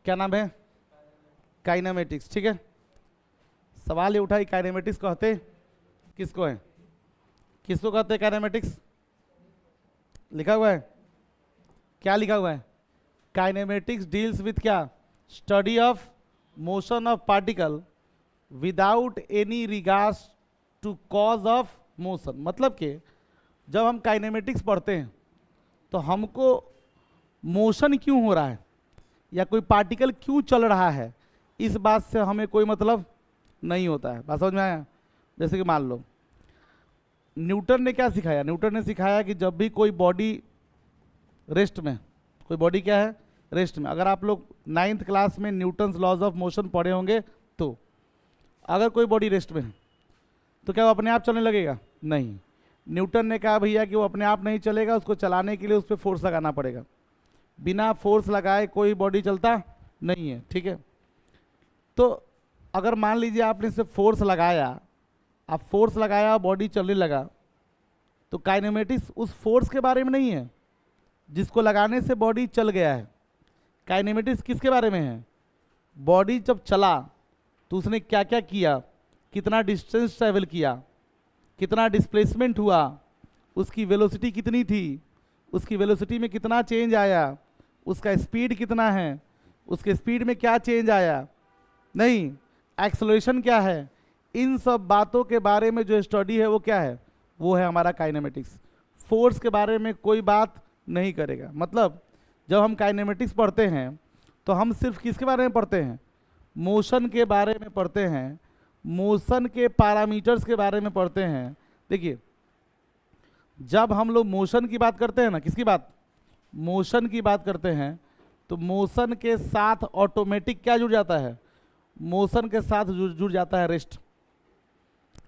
क्या नाम है? काइनेमेटिक्स। ठीक है, सवाल ये उठा कि काइनेमेटिक्स कहते किसको है? किसको कहते हैं काइनेमेटिक्स? लिखा हुआ है, क्या लिखा हुआ है? काइनेमेटिक्स डील्स विथ क्या? Study of motion of particle without any regards to cause of motion. मतलब कि जब हम काइनेमेटिक्स पढ़ते हैं तो हमको मोशन क्यों हो रहा है या कोई पार्टिकल क्यों चल रहा है, इस बात से हमें कोई मतलब नहीं होता है। बात समझ में आया? जैसे कि मान लो न्यूटन ने क्या सिखाया? न्यूटन ने सिखाया कि जब भी कोई बॉडी रेस्ट में, कोई बॉडी क्या है? रेस्ट में। अगर आप लोग 9th क्लास में न्यूटन्स लॉज ऑफ मोशन पढ़े होंगे तो अगर कोई बॉडी रेस्ट में है तो क्या वो अपने आप चलने लगेगा? नहीं। न्यूटन ने कहा भैया कि वो अपने आप नहीं चलेगा, उसको चलाने के लिए उस पर फोर्स लगाना पड़ेगा। बिना फोर्स लगाए कोई बॉडी चलता नहीं है। ठीक है, तो अगर मान लीजिए आपने इसे फोर्स लगाया, आप फोर्स लगाया, बॉडी चलने लगा, तो काइनेमेटिक्स उस फोर्स के बारे में नहीं है जिसको लगाने से बॉडी चल गया है। काइनेमेटिक्स किसके बारे में है? बॉडी जब चला तो उसने क्या क्या किया, कितना डिस्टेंस ट्रैवल किया, कितना डिस्प्लेसमेंट हुआ, उसकी वेलोसिटी कितनी थी, उसकी वेलोसिटी में कितना चेंज आया, उसका स्पीड कितना है, उसके स्पीड में क्या चेंज आया, नहीं एक्सेलरेशन क्या है, इन सब बातों के बारे में जो स्टडी है वो क्या है? वो है हमारा काइनेमेटिक्स। फोर्स के बारे में कोई बात नहीं करेगा। मतलब जब हम काइनेमेटिक्स पढ़ते हैं तो हम सिर्फ किसके बारे में पढ़ते हैं? मोशन के बारे में पढ़ते हैं, मोशन के पैरामीटर्स के बारे में पढ़ते हैं। देखिए जब हम लोग मोशन की बात करते हैं ना, किसकी बात? मोशन की बात करते हैं, तो मोशन के साथ ऑटोमेटिक क्या जुड़ जाता है? मोशन के साथ जुड़ जाता है रेस्ट।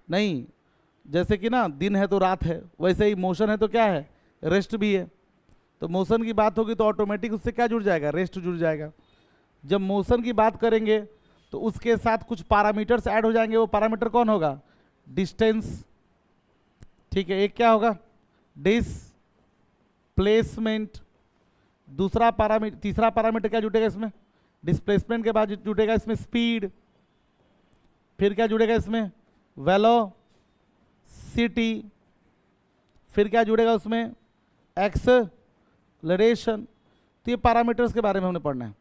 नहीं, जैसे कि ना दिन है तो रात है, वैसे ही मोशन है तो क्या है? रेस्ट भी है। तो मोशन की बात होगी तो ऑटोमेटिक उससे क्या जुड़ जाएगा? रेस्ट जुड़ जाएगा। जब मोशन की बात करेंगे तो उसके साथ कुछ पैरामीटर्स ऐड हो जाएंगे। वो पैरामीटर कौन होगा? डिस्टेंस। ठीक है, एक क्या होगा? डिस्प्लेसमेंट। दूसरा पैरामीटर, तीसरा पैरामीटर क्या जुटेगा इसमें? डिस्प्लेसमेंट के बाद जुटेगा इसमें स्पीड। फिर क्या जुड़ेगा इसमें? वेलोसिटी। फिर क्या जुड़ेगा उसमें? एक्सेलरेशन। तो ये पैरामीटर्स के बारे में हमने पढ़ना है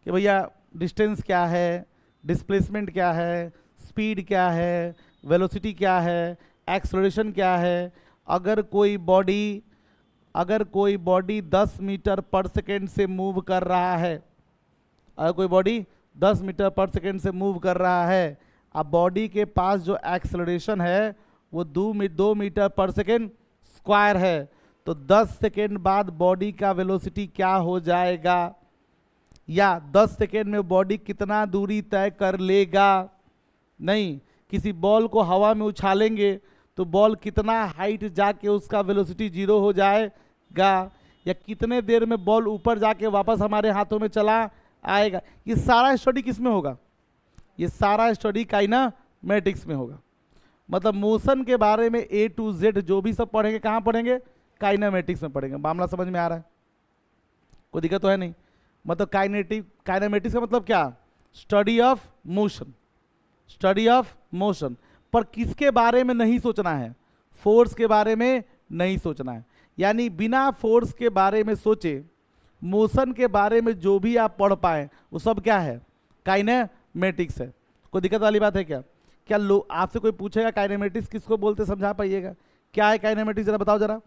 कि भैया डिस्टेंस क्या है, डिस्प्लेसमेंट क्या है, स्पीड क्या है, वेलोसिटी क्या है, एक्सेलरेशन क्या है। अगर कोई बॉडी 10 मीटर पर सेकेंड से मूव कर रहा है, अगर कोई बॉडी 10 मीटर पर सेकेंड से मूव कर रहा है, अब बॉडी के पास जो एक्सेलरेशन है वो 2 मीटर पर सेकेंड स्क्वायर है, तो 10 सेकेंड बाद बॉडी का वेलोसिटी क्या हो जाएगा, या 10 सेकेंड में बॉडी कितना दूरी तय कर लेगा। नहीं, किसी बॉल को हवा में उछालेंगे तो बॉल कितना हाइट जाके उसका वेलोसिटी 0 हो जाएगा, या कितने देर में बॉल ऊपर जाके वापस हमारे हाथों में चला आएगा। ये सारा स्टडी किस में होगा? ये सारा स्टडी काइनेमेटिक्स में होगा। मतलब मोशन के बारे में A to Z जो भी सब पढ़ेंगे, कहाँ पढ़ेंगे? काइनेमेटिक्स में पढ़ेंगे। मामला समझ में आ रहा है? कोई दिक्कत तो है नहीं? मतलब काइनेमेटिक्स का मतलब क्या? Study of motion. Study of motion. पर किसके बारे में नहीं सोचना है? फोर्स के बारे में नहीं सोचना है। यानी बिना फोर्स के बारे में सोचे मोशन के बारे में जो भी आप पढ़ पाए वो सब क्या है? काइनेमेटिक्स है। कोई दिक्कत वाली बात है क्या? क्या लोग आपसे कोई पूछेगा काइनेमेटिक्स किसको बोलते, समझा पाइएगा? क्या है काइनेमेटिक्स, जरा बताओ जरा।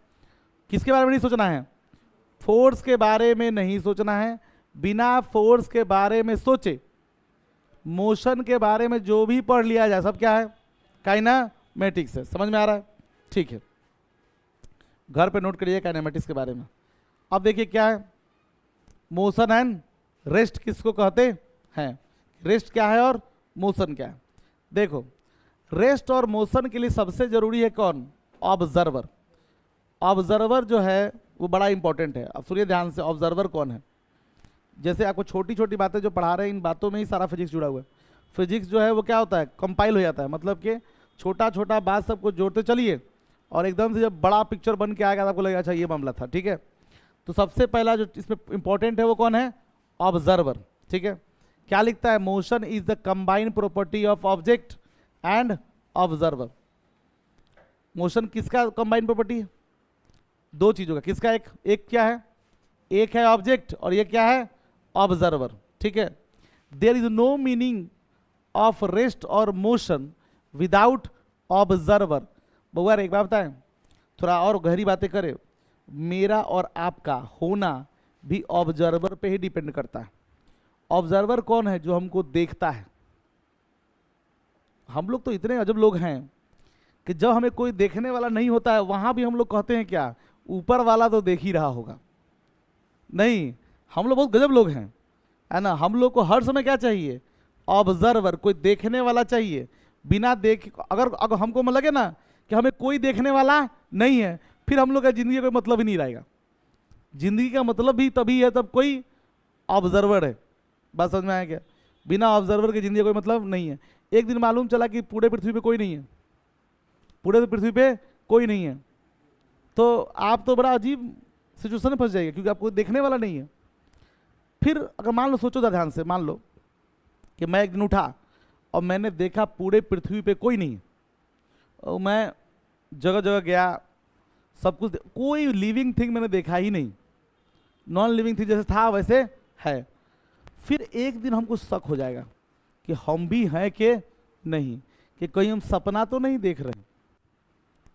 किसके बारे में नहीं सोचना है? फोर्स के बारे में नहीं सोचना है। बिना फोर्स के बारे में सोचे मोशन के बारे में जो भी पढ़ लिया जाए सब क्या है? काइनेमेटिक्स है। समझ में आ रहा है? ठीक है, घर पे नोट करिए काइनेमेटिक्स के बारे में। अब देखिए क्या है, मोशन एंड रेस्ट किसको कहते हैं? रेस्ट क्या है और मोशन क्या है? देखो, रेस्ट और मोशन के लिए सबसे जरूरी है कौन? ऑब्जर्वर। ऑब्जर्वर जो है वो बड़ा इंपॉर्टेंट है। अब सुनिए ध्यान से, ऑब्जर्वर कौन है? जैसे आपको छोटी छोटी बातें जो पढ़ा रहे हैं, इन बातों में ही सारा फिजिक्स जुड़ा हुआ है। फिजिक्स जो है वो क्या होता है? कंपाइल हो जाता है। मतलब कि छोटा छोटा बात सबको जोड़ते चलिए और एकदम से जब बड़ा पिक्चर बन के आएगा तो आपको लगेगा अच्छा ये मामला था। ठीक है, तो सबसे पहला जो इसमें इंपॉर्टेंट है वो कौन है? ऑब्जर्वर। ठीक है, क्या लिखता है? Motion is the combined property of object and observer. Motion किसका कंबाइंड प्रॉपर्टी है? दो चीजों का। किसका? एक क्या है? एक है ऑब्जेक्ट और ये क्या है? ऑब्जर्वर। ठीक है। There is no meaning of rest और मोशन विदाउट ऑब्जर्वर। बउआ एक बात बताएं, थोड़ा और गहरी बातें करें। मेरा और आपका होना भी ऑब्जर्वर पे ही डिपेंड करता है। ऑब्जर्वर कौन है? जो हमको देखता है। हम लोग तो इतने अजब लोग हैं कि जब हमें कोई देखने वाला नहीं होता है वहां भी हम लोग कहते हैं क्या? ऊपर वाला तो देख ही रहा होगा। नहीं, हम लोग बहुत गजब लोग हैं, है ना। हम लोग को हर समय क्या चाहिए? ऑब्जर्वर, कोई देखने वाला चाहिए। बिना देख अगर हमको लगे ना कि हमें कोई देखने वाला नहीं है, फिर हम लोग का जिंदगी का मतलब ही नहीं रहेगा। जिंदगी का मतलब भी तभी है तब कोई ऑब्जर्वर है। बात समझ में आया क्या? बिना ऑब्जर्वर के जिंदगी का कोई मतलब नहीं है। एक दिन मालूम चला कि पूरे पृथ्वी पे कोई नहीं है, पूरे पृथ्वी पे कोई नहीं है, तो आप तो बड़ा अजीब सिचुएशन में फंस जाइए, क्योंकि आपको देखने वाला नहीं है। फिर अगर मान लो, सोचो ध्यान से, मान लो कि मैं एक दिन उठा और मैंने देखा पूरे पृथ्वी पे कोई नहीं है, और मैं जगह जगह गया, सब कुछ, कोई लिविंग थिंग मैंने देखा ही नहीं। नॉन लिविंग थिंग जैसे था वैसे है। फिर एक दिन हमको शक हो जाएगा कि हम भी हैं कि नहीं, कि कहीं हम सपना तो नहीं देख रहे।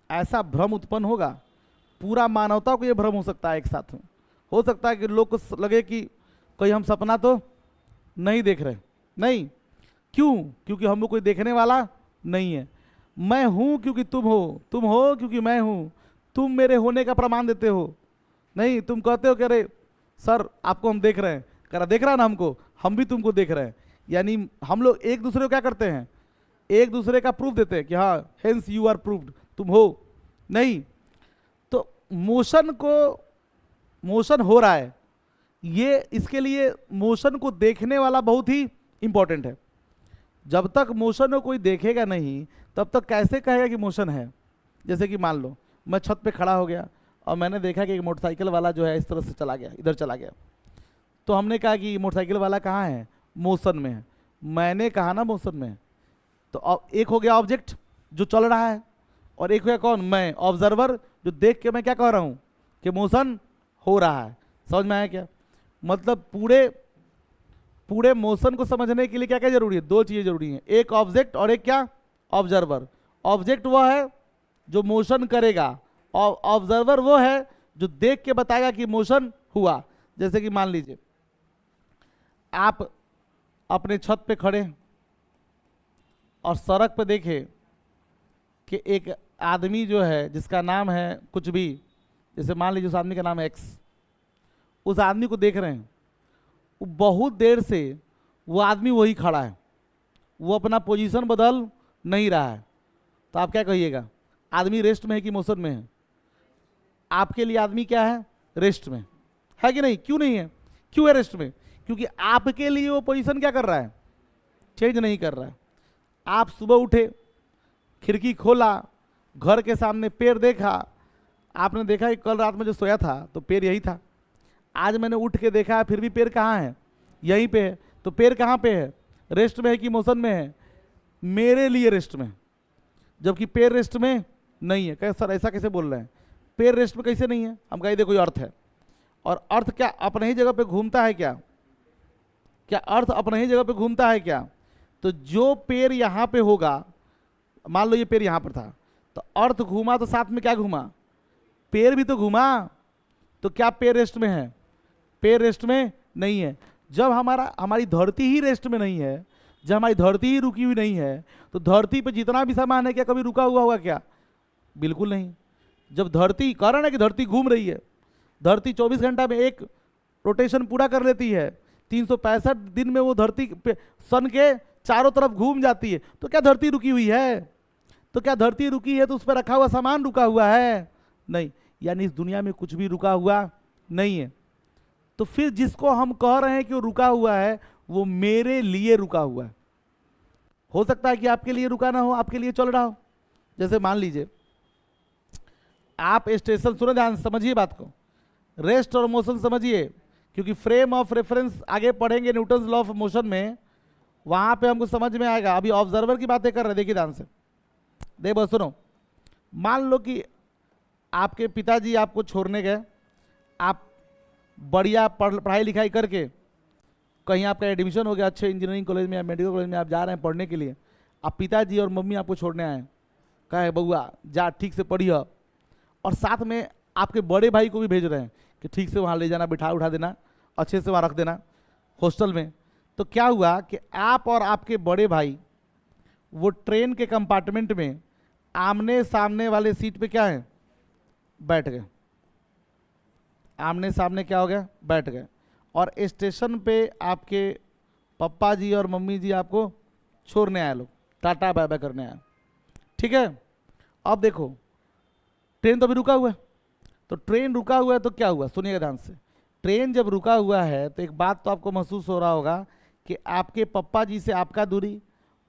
ऐसा भ्रम उत्पन्न होगा। पूरा मानवता को यह भ्रम हो सकता है एक साथ में। हो सकता है कि लोग को लगे कि कहीं हम सपना तो नहीं देख रहे। नहीं, क्यों? क्योंकि हमको कोई देखने वाला नहीं है। मैं हूं क्योंकि तुम हो क्योंकि मैं हूं। तुम मेरे होने का प्रमाण देते हो। नहीं, तुम कहते हो कि अरे सर आपको हम देख रहे हैं, कह रहा देख रहा ना हमको, हम भी तुमको देख रहे हैं। यानी हम लोग एक दूसरे को क्या करते हैं? एक दूसरे का प्रूफ देते हैं कि हाँ, हेंस यू आर प्रूव्ड, तुम हो। नहीं, तो मोशन हो रहा है, ये इसके लिए मोशन को देखने वाला बहुत ही इंपॉर्टेंट है। जब तक मोशन को कोई देखेगा नहीं, तब तक कैसे कहेगा कि मोशन है? जैसे कि मान लो मैं छत पे खड़ा हो गया और मैंने देखा कि एक मोटरसाइकिल वाला जो है इस तरह से चला गया, इधर चला गया, तो हमने कहा कि मोटरसाइकिल वाला कहाँ है? मोशन में है। मैंने कहा ना मोशन में है। तो अब एक हो गया ऑब्जेक्ट जो चल रहा है, और एक हो गया कौन? मैं, ऑब्जर्वर, जो देख के मैं क्या कह रहा हूँ कि मोशन हो रहा है। समझ में आया क्या? मतलब पूरे मोशन को समझने के लिए क्या क्या जरूरी है? दो चीजें जरूरी हैं, एक ऑब्जेक्ट और एक क्या? ऑब्जर्वर। ऑब्जेक्ट वह है जो मोशन करेगा, और ऑब्जर्वर वो है जो देख के बताएगा कि मोशन हुआ। जैसे कि मान लीजिए आप अपने छत पे खड़े और सड़क पे देखे कि एक आदमी जो है जिसका नाम है कुछ भी, जैसे मान लीजिए उस आदमी का नाम है एक्स, उस आदमी को देख रहे हैं, वो बहुत देर से वो आदमी वही खड़ा है, वो अपना पोजीशन बदल नहीं रहा है। तो आप क्या कहिएगा? आदमी रेस्ट में है कि मोशन में है? आपके लिए आदमी क्या है? रेस्ट में है कि नहीं? क्यों नहीं है? क्यों है रेस्ट में? क्योंकि आपके लिए वो पोजीशन क्या कर रहा है? चेंज नहीं कर रहा है। आप सुबह उठे, खिड़की खोला, घर के सामने पेड़ देखा, आपने देखा कि कल रात में जो सोया था तो पेड़ यही था, आज मैंने उठ के देखा फिर भी पेड़ कहाँ है? यहीं पे है। तो पेड़ कहाँ पे है? रेस्ट में है कि मोशन में है? मेरे लिए रेस्ट में, जबकि पेड़ रेस्ट में नहीं है। कहे सर ऐसा कैसे बोल रहे हैं? पेड़ रेस्ट में कैसे नहीं है? हम कहे देखो कोई अर्थ है, और अर्थ क्या अपने ही जगह पे घूमता है क्या? क्या अर्थ अपने ही जगह पे घूमता है क्या? तो जो पेड़ यहाँ पे होगा, मान लो ये पेड़ यहाँ पर था, तो अर्थ घूमा तो साथ में क्या घूमा? पेड़ भी तो घूमा। तो क्या पेड़ रेस्ट में है? पेड़ रेस्ट में नहीं है। जब हमारी धरती ही रेस्ट में नहीं है, जब हमारी धरती ही रुकी हुई नहीं है, तो धरती पे जितना भी सामान है क्या कभी रुका हुआ होगा क्या? बिल्कुल नहीं। जब धरती, कारण है कि धरती घूम रही है, धरती 24 घंटा में एक रोटेशन पूरा कर लेती है, 365 दिन में वो धरती सन के चारों तरफ घूम जाती है। तो क्या धरती रुकी हुई है? तो क्या धरती रुकी है तो उस पर रखा हुआ सामान रुका हुआ है? नहीं। यानी इस दुनिया में कुछ भी रुका हुआ नहीं है। तो फिर जिसको हम कह रहे हैं कि वो रुका हुआ है, वो मेरे लिए रुका हुआ है। हो सकता है कि आपके लिए रुका ना हो, आपके लिए चल रहा हो। जैसे मान लीजिए आप स्टेशन, सुनो ध्यान समझिए बात को, रेस्ट और मोशन समझिए, क्योंकि फ्रेम ऑफ रेफरेंस आगे पढ़ेंगे न्यूटन्स लॉ ऑफ मोशन में, वहां पे हमको समझ में आएगा। अभी ऑब्जर्वर की बातें कर रहे, देखिए ध्यान से, देखो सुनो। मान लो कि आपके पिताजी आपको छोड़ने गए, आप बढ़िया पढ़ाई लिखाई करके कहीं आपका एडमिशन हो गया अच्छे इंजीनियरिंग कॉलेज में या मेडिकल कॉलेज में, आप जा रहे हैं पढ़ने के लिए, आप पिताजी और मम्मी आपको छोड़ने आए, कहे बउआ जा ठीक से पढ़िए, और साथ में आपके बड़े भाई को भी भेज रहे हैं कि ठीक से वहाँ ले जाना, बिठा उठा देना, अच्छे से वहाँ रख देना हॉस्टल में। तो क्या हुआ कि आप और आपके बड़े भाई वो ट्रेन के कंपार्टमेंट में आमने सामने वाले सीट पे क्या है, बैठ गए। आमने सामने क्या हो गया, बैठ गए। और स्टेशन पे आपके पापा जी और मम्मी जी आपको छोड़ने आए, लोग टाटा बाय बाय करने आए, ठीक है। अब देखो ट्रेन तो अभी रुका हुआ है, तो ट्रेन रुका हुआ है तो क्या हुआ, सुनिएगा ध्यान से। ट्रेन जब रुका हुआ है तो एक बात तो आपको महसूस हो रहा होगा कि आपके पप्पा जी से आपका दूरी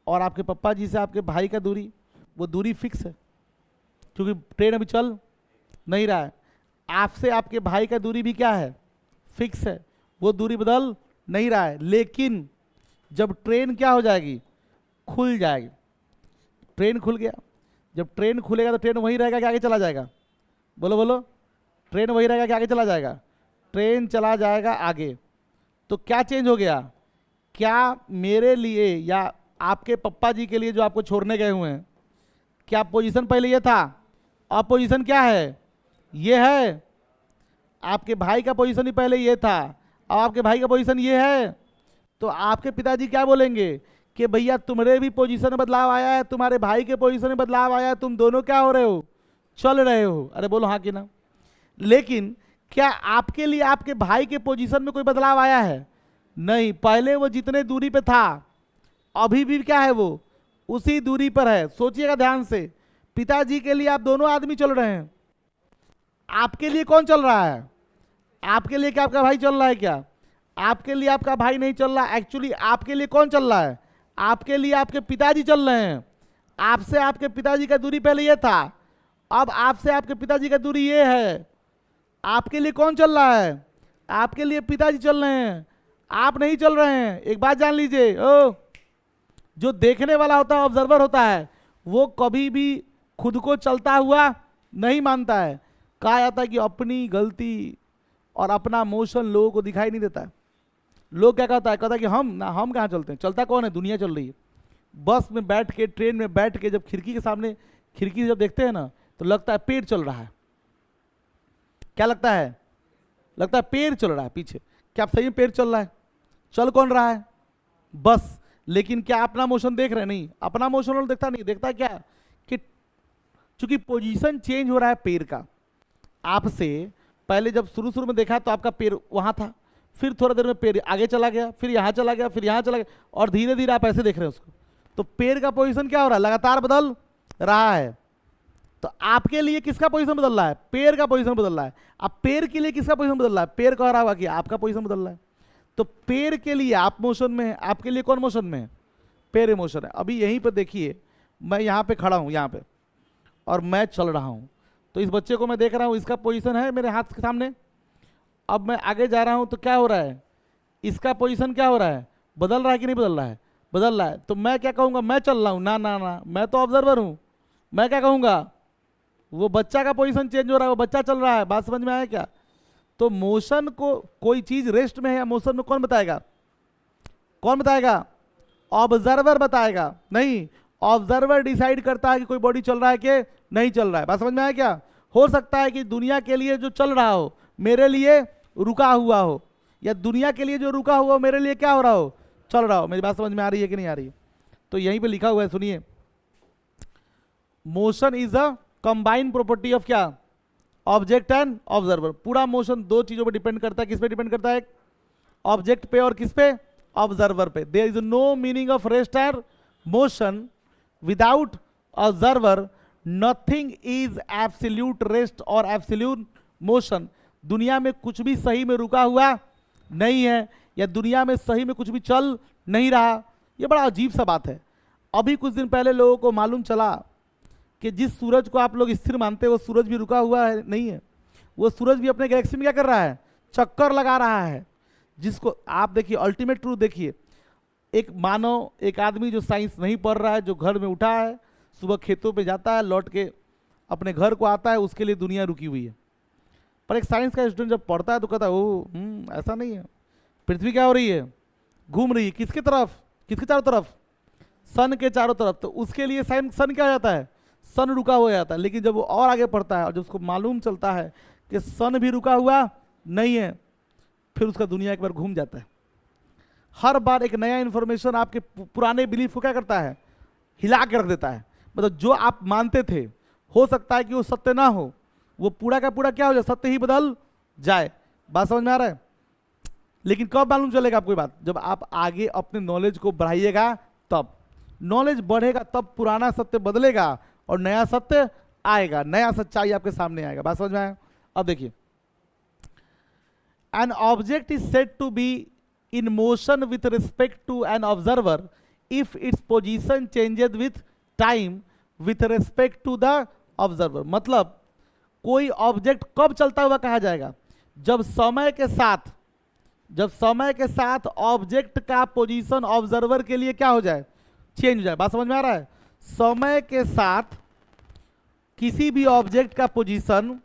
और आपके पप्पा जी से आपके भाई का दूरी, वो दूरी फिक्स है, क्योंकि ट्रेन अभी चल नहीं रहा है। आपसे आपके भाई का दूरी भी क्या है, फिक्स है, वो दूरी बदल नहीं रहा है। लेकिन जब ट्रेन क्या हो जाएगी, खुल जाएगी, ट्रेन खुल गया, जब ट्रेन खुलेगा तो ट्रेन वहीं रहेगा कि आगे चला जाएगा, बोलो बोलो, ट्रेन वहीं रहेगा कि आगे चला जाएगा, ट्रेन चला जाएगा आगे। तो क्या चेंज हो गया, क्या मेरे लिए या आपके पप्पा जी के लिए जो आपको छोड़ने गए हुए हैं, क्या पोजीशन पहले ये था, अब पोजीशन क्या है, ये है। आपके भाई का पोजीशन ही पहले ये था, अब आपके भाई का पोजीशन ये है। तो आपके पिताजी क्या बोलेंगे कि भैया तुम्हारे भी पोजीशन में बदलाव आया है, तुम्हारे भाई के पोजीशन में बदलाव आया है, तुम दोनों क्या हो रहे हो, चल रहे हो। अरे बोलो हाँ कि ना। लेकिन क्या आपके लिए आपके भाई के पोजीशन में कोई बदलाव आया है, नहीं। पहले वो जितने दूरी पे था अभी भी क्या है, वो उसी दूरी पर है। सोचिएगा ध्यान से, पिताजी के लिए आप दोनों आदमी चल रहे हैं, आपके लिए कौन चल रहा है, आपके लिए क्या आपका भाई चल रहा है, क्या आपके लिए आपका भाई नहीं चल रहा। एक्चुअली आपके लिए कौन चल रहा है, आपके लिए आपके पिताजी चल रहे हैं। आपसे आपके पिताजी का दूरी पहले ये था, अब आपसे आपके पिताजी का दूरी ये है। आपके लिए कौन चल रहा है, आपके लिए पिताजी चल रहे हैं, आप नहीं चल रहे हैं। एक बात जान लीजिए, ओ जो देखने वाला होता है, ऑब्जर्वर होता है, वो कभी भी खुद को चलता हुआ नहीं मानता है। कहा जाता है कि अपनी गलती और अपना मोशन लोगों को दिखाई नहीं देता है। लोग क्या कहता है, कहता है कि हम कहाँ चलते हैं, चलता कौन है, दुनिया चल रही है। बस में बैठ के, ट्रेन में बैठ के जब खिड़की के सामने, खिड़की जब देखते हैं ना, तो लगता है पेड़ चल रहा है। क्या लगता है, लगता है पेड़ चल रहा है पीछे। क्या आप सही में पेड़ चल रहा है, चल कौन रहा है, बस। लेकिन क्या अपना मोशन देख रहे हैं, नहीं, अपना मोशन देखता नहीं। देखता क्या कि चूंकि पोजीशन चेंज हो रहा है पैर का, आपसे पहले जब शुरू में देखा तो आपका पैर वहां था, फिर थोड़ा देर में पैर आगे चला गया, फिर यहां चला गया, फिर यहां चला गया, और धीरे धीरे आप ऐसे देख रहे हैं उसको। तो पैर का पोजीशन क्या हो रहा है, लगातार बदल रहा है। तो आपके लिए किसका पोजीशन बदल रहा है, पैर का पोजीशन बदल रहा है। अब पैर के लिए किसका पोजीशन बदल रहा है, पैर कह रहा होगा कि आपका पोजीशन बदल रहा है। तो पैर के लिए आप मोशन में है, आपके लिए कौन मोशन में है, पैर मोशन है। अभी यहीं पर देखिए, मैं यहाँ पे खड़ा हूँ, यहाँ पे, और मैं चल रहा हूँ। तो इस बच्चे को मैं देख रहा हूँ, इसका पोजीशन है मेरे हाथ के सामने। अब मैं आगे जा रहा हूँ तो क्या हो रहा है, इसका पोजीशन क्या हो रहा है, बदल रहा है कि नहीं बदल रहा है, बदल रहा है। तो मैं क्या कहूँगा, मैं चल रहा हूँ, ना ना ना, मैं तो ऑब्जर्वर हूँ। मैं क्या कहूँगा, वो बच्चा का पोजीशन चेंज हो रहा है, वो बच्चा चल रहा है। बात समझ में आया क्या। तो मोशन को, कोई चीज रेस्ट में है या मोशन में, कौन बताएगा, कौन बताएगा, ऑब्जर्वर बताएगा। नहीं, ऑब्जर्वर डिसाइड करता है कि कोई बॉडी चल रहा है कि नहीं चल रहा है। बात समझ में आया क्या। हो सकता है कि दुनिया के लिए जो चल रहा हो मेरे लिए रुका हुआ हो, या दुनिया के लिए जो रुका हुआ हो मेरे लिए क्या हो रहा हो, चल रहा हो। मेरी बात समझ में आ रही है कि नहीं आ रही है। तो यहीं पे लिखा हुआ है, सुनिए, motion is a combined property of क्या, ऑब्जेक्ट एंड ऑब्जर्वर। पूरा मोशन दो चीजों पे डिपेंड करता है। किस पे डिपेंड करता है, ऑब्जेक्ट पे और किस पे, ऑब्जर्वर पे। There is no meaning of rest and motion without observer. Nothing is absolute rest और एब्सोल्यूट मोशन। दुनिया में कुछ भी सही में रुका हुआ नहीं है, या दुनिया में सही में कुछ भी चल नहीं रहा। ये बड़ा अजीब सा बात है। अभी कुछ दिन पहले लोगों को मालूम चला कि जिस सूरज को आप लोग स्थिर मानते हैं वो सूरज भी रुका हुआ है, नहीं है। वो सूरज भी अपने गैलेक्सी में क्या कर रहा है, चक्कर लगा रहा है। जिसको आप देखिए, अल्टीमेट ट्रूथ देखिए, एक मानव, एक आदमी जो साइंस नहीं पढ़ रहा है, जो घर में उठा है, सुबह खेतों पे जाता है, लौट के अपने घर को आता है, उसके लिए दुनिया रुकी हुई है। पर एक साइंस का स्टूडेंट जब पढ़ता है तो कहता है ओ ऐसा नहीं है, पृथ्वी क्या हो रही है, घूम रही है, किसके तरफ, किसके चारों तरफ, सन के चारों तरफ। तो उसके लिए सन क्या हो जाता है, सन रुका हुआ जाता है। लेकिन जब वो और आगे पढ़ता है और जब उसको मालूम चलता है कि सन भी रुका हुआ नहीं है, फिर उसका दुनिया एक बार घूम जाता है। हर बार एक नया इंफॉर्मेशन आपके पुराने बिलीफ को क्या करता है, हिला के रख देता है। मतलब जो आप मानते थे, हो सकता है कि वो सत्य ना हो, वो पूरा का पूरा क्या हो जाए, सत्य ही बदल जाए। बात समझ में आ रहा है? लेकिन कब मालूम चलेगा आपको बात, जब आप आगे अपने नॉलेज को बढ़ाइएगा, तब नॉलेज बढ़ेगा, तब पुराना सत्य बदलेगा और नया सत्य आएगा, नया सच्चाई आपके सामने आएगा। बात समझ में आया? अब देखिए, an object is said to be in motion with respect to an observer if its position changes with time with respect to the observer. मतलब कोई ऑब्जेक्ट कब चलता हुआ कहा जाएगा, जब समय के साथ, जब समय के साथ ऑब्जेक्ट का पोजीशन ऑब्जर्वर के लिए क्या हो जाए, चेंज हो जाए। बात समझ में आ रहा है? समय के साथ किसी भी ऑब्जेक्ट का पोजीशन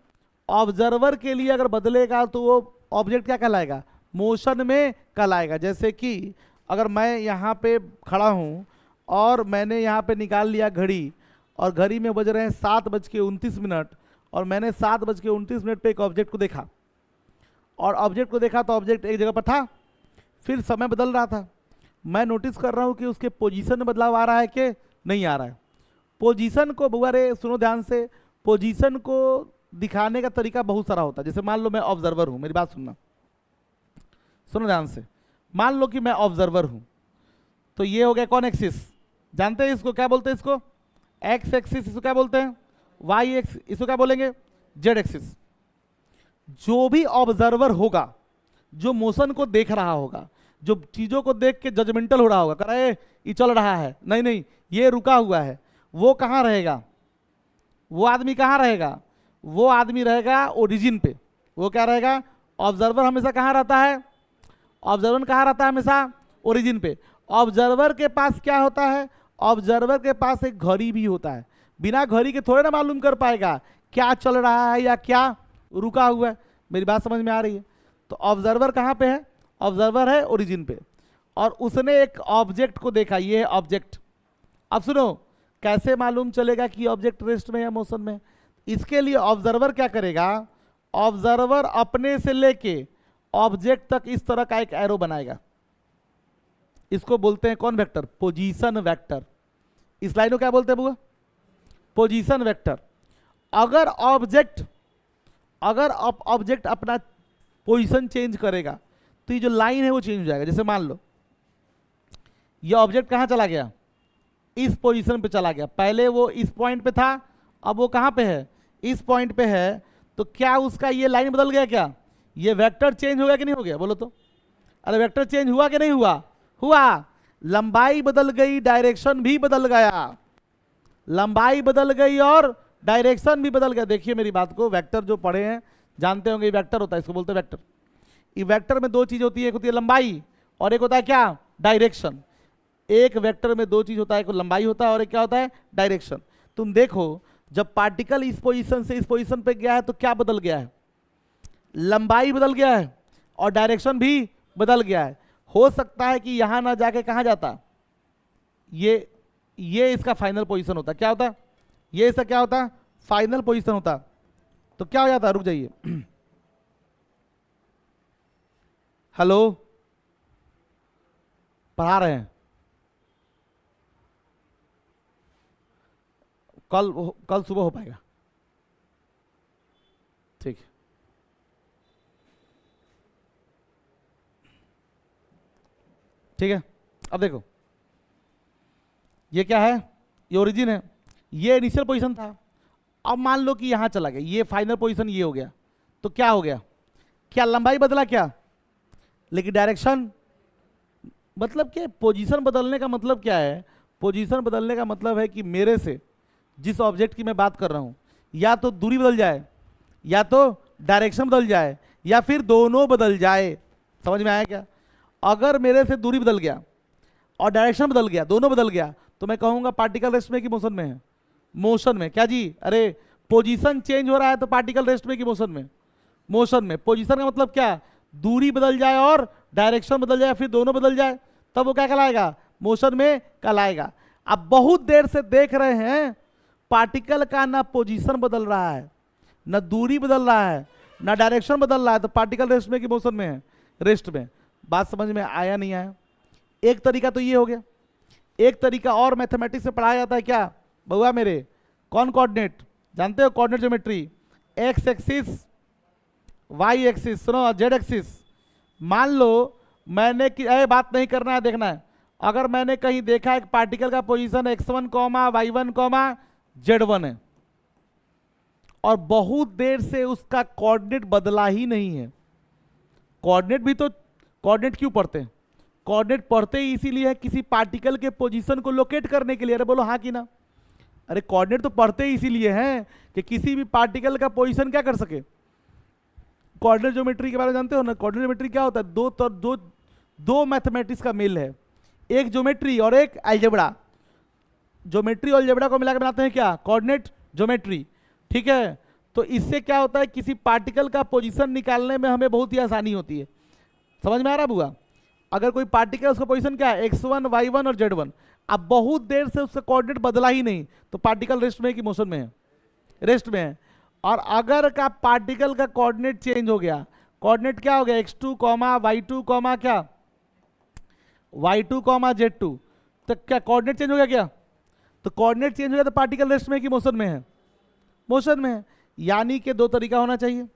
ऑब्जर्वर के लिए अगर बदलेगा तो वो ऑब्जेक्ट क्या कहलाएगा, मोशन में कहलाएगा। जैसे कि अगर मैं यहाँ पे खड़ा हूँ और मैंने यहाँ पे निकाल लिया घड़ी, और घड़ी में बज रहे हैं 7:29 और मैंने 7:29 पे एक ऑब्जेक्ट को देखा, और ऑब्जेक्ट को देखा तो ऑब्जेक्ट एक जगह पर था, फिर समय बदल रहा था। मैं नोटिस कर रहा हूँ कि उसके पोजीशन में बदलाव आ रहा है कि नहीं आ रहा है। पोजीशन को बुआ रे सुनो ध्यान से, पोजीशन को दिखाने का तरीका बहुत सारा होता है। जैसे मान लो मैं ऑब्जर्वर हूँ, मेरी बात सुनना, सुनो ध्यान से। मान लो कि मैं ऑब्जर्वर हूँ, तो ये हो गया कौन एक्सिस, जानते हैं इसको क्या बोलते हैं, इसको एक्स एक्सिस, इसको क्या बोलते हैं वाई एक्स, इसको क्या बोलेंगे जेड एक्सिस। जो भी ऑब्जर्वर होगा, जो मोशन को देख रहा होगा, जो चीजों को देख के जजमेंटल हो रहा होगा, कह रहा है ये चल रहा है, नहीं नहीं ये रुका हुआ है, वो कहाँ रहेगा, वो आदमी कहाँ रहेगा, वो आदमी रहेगा ओरिजिन पे। वो क्या रहेगा, ऑब्जर्वर हमेशा कहाँ रहता है, ऑब्जर्वर कहाँ रहता है हमेशा ओरिजिन पे। ऑब्जर्वर के पास क्या होता है, ऑब्जर्वर के पास एक घड़ी भी होता है। बिना घड़ी के थोड़े ना मालूम कर पाएगा क्या चल रहा है या क्या रुका हुआ है। मेरी बात समझ में आ रही है? तो ऑब्जर्वर कहाँ पे है, ऑब्जर्वर है ओरिजिन पे, और उसने एक ऑब्जेक्ट को देखा, ये है ऑब्जेक्ट। अब सुनो, कैसे मालूम चलेगा कि ऑब्जेक्ट रेस्ट में या मोशन में? इसके लिए ऑब्जर्वर क्या करेगा, ऑब्जर्वर अपने से लेके ऑब्जेक्ट तक इस तरह का एक एरो बनाएगा। इसको बोलते हैं कौन वेक्टर, पोजीशन वेक्टर। इस लाइन को क्या बोलते हैं बुआ, पोजीशन वेक्टर। अगर ऑब्जेक्ट अपना पोजीशन चेंज करेगा तो ये जो लाइन है वो चेंज हो जाएगा। जैसे मान लो ये ऑब्जेक्ट कहाँ चला गया, इस पोजीशन पे चला गया, पहले वो इस पॉइंट पे था, अब वो कहाँ पे है, इस पॉइंट पे है। तो क्या उसका ये लाइन बदल गया, क्या ये वेक्टर चेंज हो गया कि नहीं हो गया, बोलो तो। अरे वेक्टर चेंज हुआ कि नहीं हुआ, हुआ। लंबाई बदल गई, डायरेक्शन भी बदल गया, लंबाई बदल गई और डायरेक्शन भी बदल गया। देखिए मेरी बात को, वेक्टर जो पढ़े हैं जानते होंगे, वेक्टर होता है, इसको बोलते हैं वेक्टर। ये वेक्टर में दो चीज होती है, एक होती है लंबाई और एक होता है क्या, डायरेक्शन। एक वेक्टर में दो चीज होता है, एक लंबाई होता है और एक क्या होता है, डायरेक्शन। तुम देखो जब पार्टिकल इस पोजीशन से इस पोजीशन पे गया है तो क्या बदल गया है, लंबाई बदल गया है और डायरेक्शन भी बदल गया है। हो सकता है कि यहां ना जाके कहां जाता, ये इसका फाइनल पोजीशन होता, क्या होता, ये इसका क्या होता, फाइनल पोजीशन होता। तो क्या हो जाता, रुक जाइए, हेलो पढ़ा रहे हैं, कल सुबह हो पाएगा, ठीक। ठीक है, अब देखो ये क्या है, ये ओरिजिन है, ये इनिशियल पोजीशन था। अब मान लो कि यहां चला गया, ये फाइनल पोजीशन ये हो गया, तो क्या हो गया, क्या लंबाई बदला क्या, लेकिन डायरेक्शन, मतलब क्या पोजीशन बदलने का मतलब क्या है, पोजीशन बदलने का मतलब है कि मेरे से जिस ऑब्जेक्ट की मैं बात कर रहा हूं, या तो दूरी बदल जाए, या तो डायरेक्शन बदल जाए, या फिर दोनों बदल जाए। समझ में आया क्या? अगर मेरे से दूरी बदल गया, और डायरेक्शन बदल गया, दोनों बदल गया, तो मैं कहूंगा पार्टिकल रेस्ट में कि मोशन में है? मोशन में। क्या जी? अरे पोजीशन चेंज हो रहा है तो पार्टिकल रेस्ट में कि मोशन में? मोशन में। पोजीशन का मतलब क्या? दूरी बदल जाए और डायरेक्शन बदल जाए, फिर दोनों बदल जाए, तब वो क्या कहलाएगा? मोशन में कहलाएगा। अब बहुत देर से देख रहे हैं पार्टिकल का ना पोजीशन बदल रहा है, ना दूरी बदल रहा है, ना डायरेक्शन बदल रहा है, तो पार्टिकल रेस्ट में कि मोशन में है? रेस्ट में। बात समझ में आया नहीं आया? एक तरीका तो ये हो गया। एक तरीका और मैथमेटिक्स से पढ़ाया जाता है क्या बउआ मेरे? कौन कोऑर्डिनेट जानते हो? Coordinate geometry. X axis, Y axis, सुनो जेड एक्सिस। मान लो मैंने कि बात नहीं करना है, देखना है। अगर मैंने कहीं देखा एक पार्टिकल का पोजीशन x1 y1 z1 है और बहुत देर से उसका कोऑर्डिनेट बदला ही नहीं है। कोऑर्डिनेट भी तो कोऑर्डिनेट क्यों पढ़ते हैं? कोऑर्डिनेट पढ़ते ही इसीलिए है किसी पार्टिकल के पोजीशन को लोकेट करने के लिए। अरे बोलो हाँ कि ना? अरे कोऑर्डिनेट तो पढ़ते ही इसीलिए हैं कि किसी भी पार्टिकल का पोजीशन क्या कर सके। कोऑर्डिनेट ज्योमेट्री के बारे में जानते हो ना? कोऑर्डिनेट ज्योमेट्री क्या होता है? दो मैथमेटिक्स का मेल है, एक ज्योमेट्री और एक अलजेब्रा। ज्योमेट्री और अलजेब्रा को मिलाकर बनाते हैं क्या? Coordinate geometry. ठीक है, तो इससे क्या होता है, किसी पार्टिकल का पोजीशन निकालने में हमें बहुत ही आसानी होती है। समझ में आ रहा बुआ? अगर कोई पार्टिकल, उसका पोजीशन क्या है? x1 y1 और z1। अब बहुत देर से उसका कोऑर्डिनेट बदला ही नहीं, तो पार्टिकल रेस्ट में है कि मोशन में है? रेस्ट में है। और अगर का पार्टिकल का कोऑर्डिनेट चेंज हो गया, कोऑर्डिनेट क्या हो गया? x2 y2 क्या y2 z2, तो क्या कोऑर्डिनेट चेंज हो गया क्या? तो कोऑर्डिनेट चेंज हो गया तो पार्टिकल रेस्ट में कि मोशन में है? मोशन में है। यानी कि दो तरीका होना चाहिए।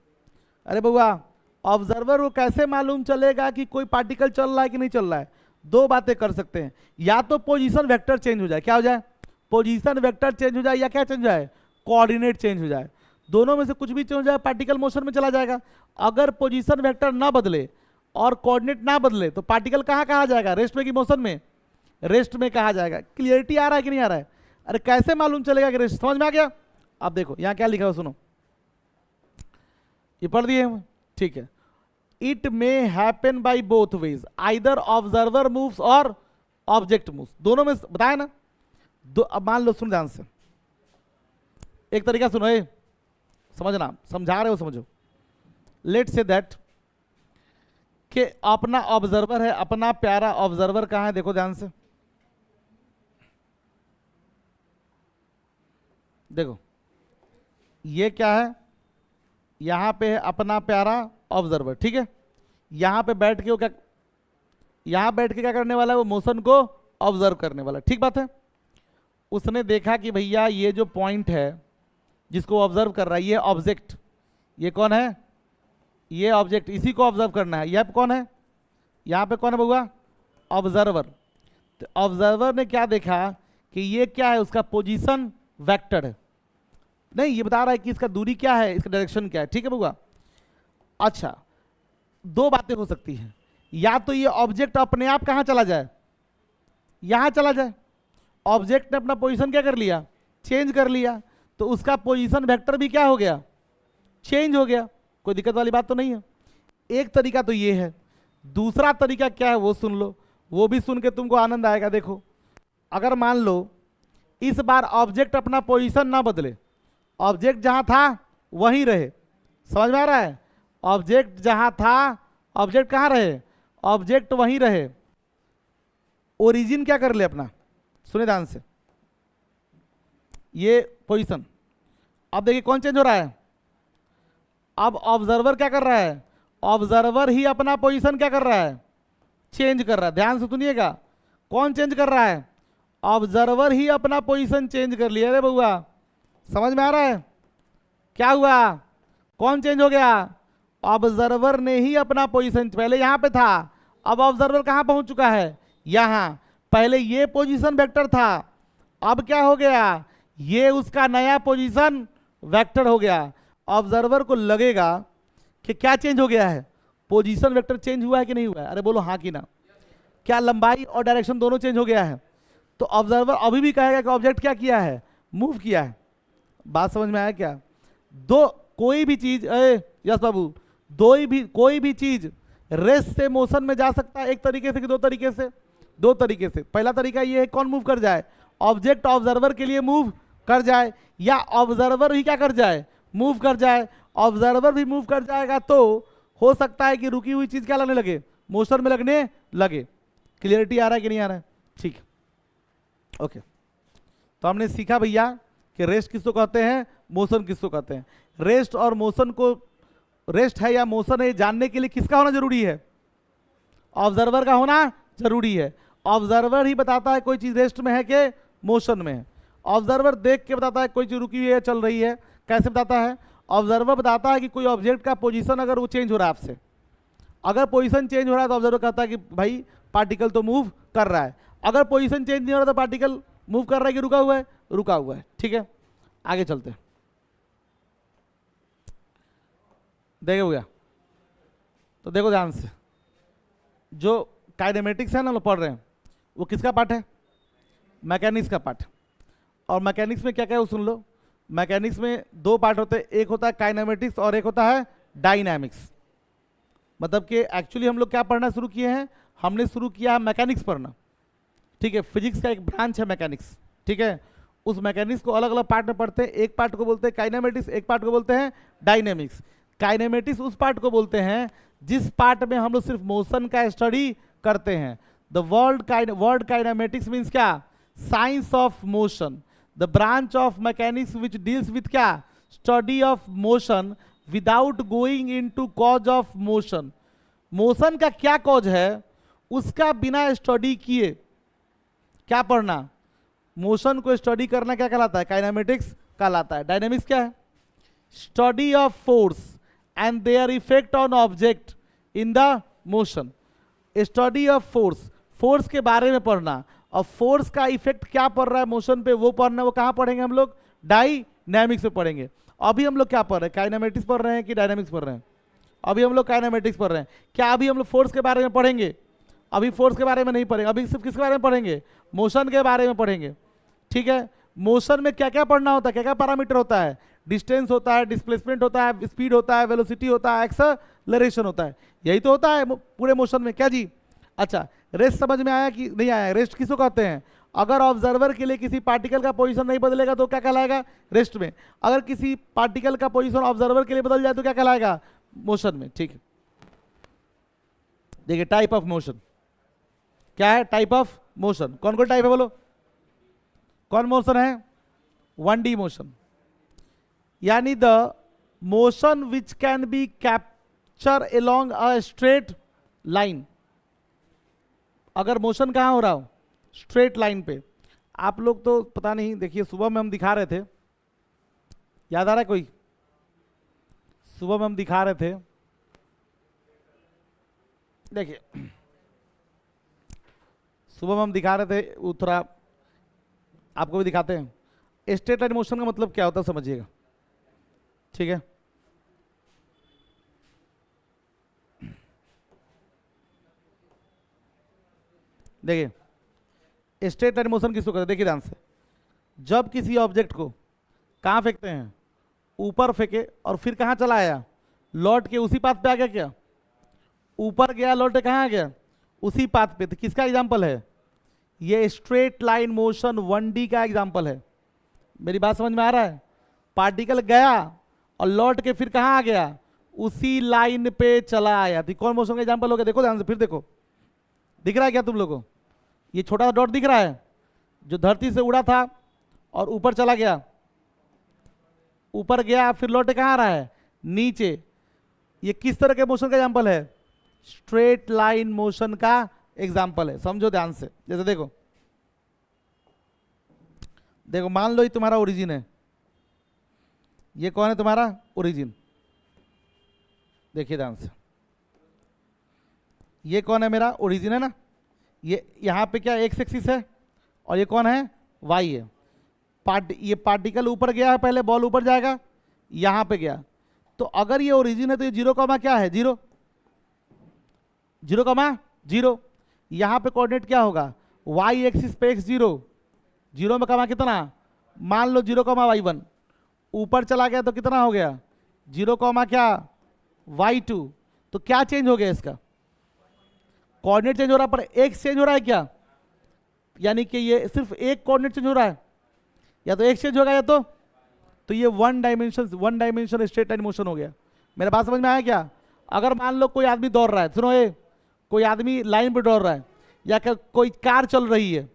अरे बउआ ऑब्जर्वर को कैसे मालूम चलेगा कि कोई पार्टिकल चल रहा है कि नहीं चल रहा है? दो बातें कर सकते हैं, या तो पोजीशन वेक्टर चेंज हो जाए। क्या हो जाए? पोजीशन वेक्टर चेंज हो जाए, या क्या चेंज हो जाए? कोऑर्डिनेट चेंज हो जाए। दोनों में से कुछ भी चेंज हो जाए, पार्टिकल मोशन में चला जाएगा। अगर पोजीशन वेक्टर ना बदले और कोऑर्डिनेट ना बदले तो पार्टिकल कहाँ कहा जाएगा? रेस्ट में कि मोशन में? रेस्ट में कहा जाएगा। क्लियरिटी आ रहा है कि नहीं आ रहा है? अरे कैसे मालूम चलेगा कि रेस्ट? समझ में आ गया? अब देखो यहां क्या लिखा है, सुनो, ये पढ़ दिए हम, ठीक है। It may happen by both ways, either observer moves और ऑब्जेक्ट मूव्स। दोनों में बताया ना? अब मान लो, सुन ध्यान से, एक तरीका सुनो, समझना, समझा रहे हो समझो। लेट से दैट कि अपना ऑब्जर्वर है, अपना प्यारा ऑब्जर्वर कहां है? देखो ध्यान से, देखो ये क्या है? यहां पे है अपना प्यारा ऑब्जर्वर, ठीक है। यहां पे बैठ के वो क्या, यहां बैठ के क्या करने वाला है? वो मोशन को ऑब्जर्व करने वाला, ठीक बात है। उसने देखा कि भैया ये जो पॉइंट है जिसको ऑब्जर्व कर रहा है, ये ऑब्जेक्ट, ये कौन है? ये ऑब्जेक्ट, इसी को ऑब्जर्व करना है। यह कौन है? यहां पे कौन है बउआ? ऑब्जर्वर। तो ऑब्जर्वर ने क्या देखा कि ये क्या है? उसका पोजीशन वेक्टर है। नहीं, ये बता रहा है कि इसका दूरी क्या है, इसका डायरेक्शन क्या है, ठीक है बउआ। अच्छा, दो बातें हो सकती हैं, या तो ये ऑब्जेक्ट अपने आप कहां चला जाए? यहां चला जाए। ऑब्जेक्ट ने अपना पोजीशन क्या कर लिया? चेंज कर लिया, तो उसका पोजीशन वेक्टर भी क्या हो गया? चेंज हो गया। कोई दिक्कत वाली बात तो नहीं है। एक तरीका तो ये है। दूसरा तरीका क्या है वो सुन लो, वो भी सुन के तुमको आनंद आएगा। देखो, अगर मान लो इस बार ऑब्जेक्ट अपना पोजीशन ना बदले, ऑब्जेक्ट जहां था वहीं रहे। समझ में आ रहा है? ऑब्जेक्ट जहां था, ऑब्जेक्ट कहां रहे? ऑब्जेक्ट वहीं रहे। ओरिजिन क्या कर ले अपना? सुने ध्यान से, ये पोजीशन। अब देखिए कौन चेंज हो रहा है? अब ऑब्जर्वर क्या कर रहा है? ऑब्जर्वर ही अपना पोजीशन क्या कर रहा है? चेंज कर रहा है। ध्यान से सुनिएगा, कौन चेंज कर रहा है? ऑब्जर्वर ही अपना पोजीशन चेंज कर लिया। अरे बउआ समझ में आ रहा है? क्या हुआ? कौन चेंज हो गया? ऑब्जर्वर ने ही अपना पोजीशन, पहले यहां पे था, अब ऑब्जर्वर कहां पहुंच चुका है? यहां। पहले ये पोजीशन वेक्टर था, अब क्या हो गया? ये उसका नया पोजीशन वेक्टर हो गया। ऑब्जर्वर को लगेगा कि क्या चेंज हो गया है? पोजीशन वेक्टर चेंज हुआ है कि नहीं हुआ है? अरे बोलो हाँ कि ना? क्या लंबाई और डायरेक्शन दोनों चेंज हो गया है? तो ऑब्जर्वर अभी भी कहेगा कि ऑब्जेक्ट क्या किया है? मूव किया है। बात समझ में आया क्या? दो, कोई भी चीज, यस बाबू, कोई भी चीज रेस्ट से मोशन में जा सकता है, एक तरीके से कि दो तरीके से? दो तरीके से। पहला तरीका ये है कौन मूव कर जाए, ऑब्जेक्ट ऑब्जर्वर के लिए मूव कर जाए, या ऑब्जर्वर ही क्या कर जाए, मूव कर जाए। ऑब्जर्वर भी मूव कर जाएगा तो हो सकता है कि रुकी हुई चीज क्या लगने लगे, मोशन में लगने लगे। क्लियरिटी आ रहा है कि नहीं आ रहा है? ठीक, ओके। तो हमने सीखा भैया कि रेस्ट किसको कहते हैं, मोशन किसको कहते हैं। रेस्ट और मोशन को, रेस्ट है या मोशन है जानने के लिए किसका होना जरूरी है, ऑब्जर्वर का होना जरूरी है। ऑब्जर्वर ही बताता है कोई चीज रेस्ट में है कि मोशन में है। ऑब्जर्वर देख के बताता है कोई चीज रुकी हुई है, चल रही है। कैसे बताता है, ऑब्जर्वर बताता है कि कोई ऑब्जेक्ट का पोजीशन अगर वो चेंज हो रहा है आपसे, अगर पोजीशन चेंज हो रहा है तो ऑब्जर्वर कहता है कि भाई पार्टिकल तो मूव कर रहा है। अगर पोजीशन चेंज नहीं हो रहा तो पार्टिकल मूव कर रहा है कि रुका हुआ है, रुका हुआ है। ठीक है, आगे चलते हैं। देखे हुआ, तो देखो ध्यान से, जो काइनेमेटिक्स है ना लोग पढ़ रहे हैं, वो किसका पार्ट है, मैकेनिक्स का पार्ट। और मैकेनिक्स में क्या क्या है वो सुन लो। मैकेनिक्स में दो पार्ट होते हैं, एक होता है काइनेमेटिक्स और एक होता है डायनामिक्स। मतलब कि एक्चुअली हम लोग क्या पढ़ना शुरू किए हैं, हमने शुरू किया है मैकेनिक्स पढ़ना। ठीक है, फिजिक्स का एक ब्रांच है मैकेनिक्स। ठीक है, उस मैकेनिक्स को अलग अलग पार्ट में पढ़ते हैं। एक पार्ट को बोलते हैं काइनेमेटिक्स, एक पार्ट को बोलते हैं डायनेमिक्स। काइनेमेटिक्स उस पार्ट को बोलते हैं जिस पार्ट में हम लोग सिर्फ मोशन का स्टडी करते हैं। द वर्ड काइनेमेटिक्स मीन्स क्या, science of motion, the branch of mechanics which deals with क्या, study of motion without going into cause of motion. Motion का क्या कॉज है उसका बिना स्टडी किए क्या पढ़ना, मोशन को स्टडी करना क्या कहलाता है, काइनेमेटिक्स कहलाता है। डायनेमिक्स क्या है, study of force and their effect on object in the motion. Study of force, force के बारे में पढ़ना, और फोर्स का इफेक्ट क्या पड़ रहा है मोशन पे वो पढ़ना। वो कहाँ पढ़ेंगे हम लोग, डायनामिक्स में पढ़ेंगे। अभी हम लोग क्या पढ़ रहे हैं, काइनेमेटिक्स पढ़ रहे हैं कि डायनामिक्स पढ़ रहे हैं, अभी हम लोग काइनेमेटिक्स पढ़ रहे हैं। क्या अभी हम लोग फोर्स के बारे में पढ़ेंगे, अभी फोर्स के बारे में नहीं पढ़ेंगे, अभी सिर्फ किसके बारे में पढ़ेंगे, मोशन के बारे में पढ़ेंगे। ठीक है, मोशन में क्या क्या पढ़ना होता है, क्या क्या पैरामीटर होता है, डिस्टेंस होता है, डिस्प्लेसमेंट होता है, स्पीड होता है, वेलोसिटी होता है, एक्सेलरेशन होता है, यही तो होता है पूरे मोशन में। क्या जी, अच्छा रेस्ट समझ में आया कि नहीं आया? रेस्ट किसको कहते हैं, अगर ऑब्जर्वर के लिए किसी पार्टिकल का पोजीशन नहीं बदलेगा तो क्या कहलाएगा, रेस्ट में। अगर किसी पार्टिकल का पोजीशन ऑब्जर्वर के लिए बदल जाए तो क्या कहलाएगा, मोशन में। ठीक है, देखिए टाइप ऑफ मोशन क्या है, टाइप ऑफ मोशन कौन कौन टाइप है बोलो, कौन मोशन है, 1D मोशन, यानी the motion which can be capture along a straight line. अगर मोशन कहाँ हो रहा हो, स्ट्रेट लाइन पे। आप लोग तो पता नहीं, देखिए सुबह में हम दिखा रहे थे, याद आ रहा है कोई, सुबह में हम दिखा रहे थे, देखिए सुबह में हम दिखा रहे थे, वो थोड़ा आपको भी दिखाते हैं। स्ट्रेट लाइन मोशन का मतलब क्या होता है समझिएगा। ठीक है, देखिए स्ट्रेट लाइन मोशन किसको कहते हैं, देखिए ध्यान से। जब किसी ऑब्जेक्ट को कहाँ फेंकते हैं, ऊपर फेंके और फिर कहाँ चला आया, लौट के उसी पाथ पे आ गया, क्या ऊपर गया लौट के कहाँ आ गया, उसी पाथ पे। तो किसका एग्जांपल है ये, स्ट्रेट लाइन मोशन 1D का एग्जांपल है। मेरी बात समझ में आ रहा है, पार्टिकल गया और लौट के फिर कहाँ आ गया, उसी लाइन पे चला आया। तो कौन मोशन का एग्जांपल हो गया, देखो ध्यान से, फिर देखो दिख रहा है क्या तुम लोगों को, ये छोटा सा डॉट दिख रहा है जो धरती से उड़ा था और ऊपर चला गया, ऊपर गया फिर लौटे कहाँ आ रहा है, नीचे। ये किस तरह के मोशन का एग्जांपल है, स्ट्रेट लाइन मोशन का एग्जांपल है। समझो ध्यान से, जैसे देखो देखो मान लो ये तुम्हारा ओरिजिन है, ये कौन है तुम्हारा ओरिजिन, देखिए ध्यान से, ये कौन है मेरा ओरिजिन है ना, ये यहाँ पे क्या एक्स एक्सिस है और ये कौन है वाई है। ये पार्टिकल ऊपर गया है, पहले बॉल ऊपर जाएगा, यहाँ पे गया। तो अगर ये ओरिजिन है तो ये 0, क्या है 0, 0, यहाँ पे कोऑर्डिनेट क्या होगा, वाई एक्सिस पे x0, 0 में कमा कितना, मान लो 0,y1, ऊपर चला गया तो कितना हो गया 0, क्या y2। तो क्या चेंज हो गया इसका, कोऑर्डिनेट चेंज हो रहा है पर एक्स चेंज हो रहा है क्या, यानी कि ये सिर्फ एक कोऑर्डिनेट चेंज हो रहा है, या तो एक चेंज होगा या तो ये one dimension straight line motion हो गया। मेरे बात समझ में आया क्या? अगर मान लो कोई आदमी दौड़ रहा है, सुनो ये, कोई आदमी लाइन पे दौड़ रहा है, या कोई कार चल रही है,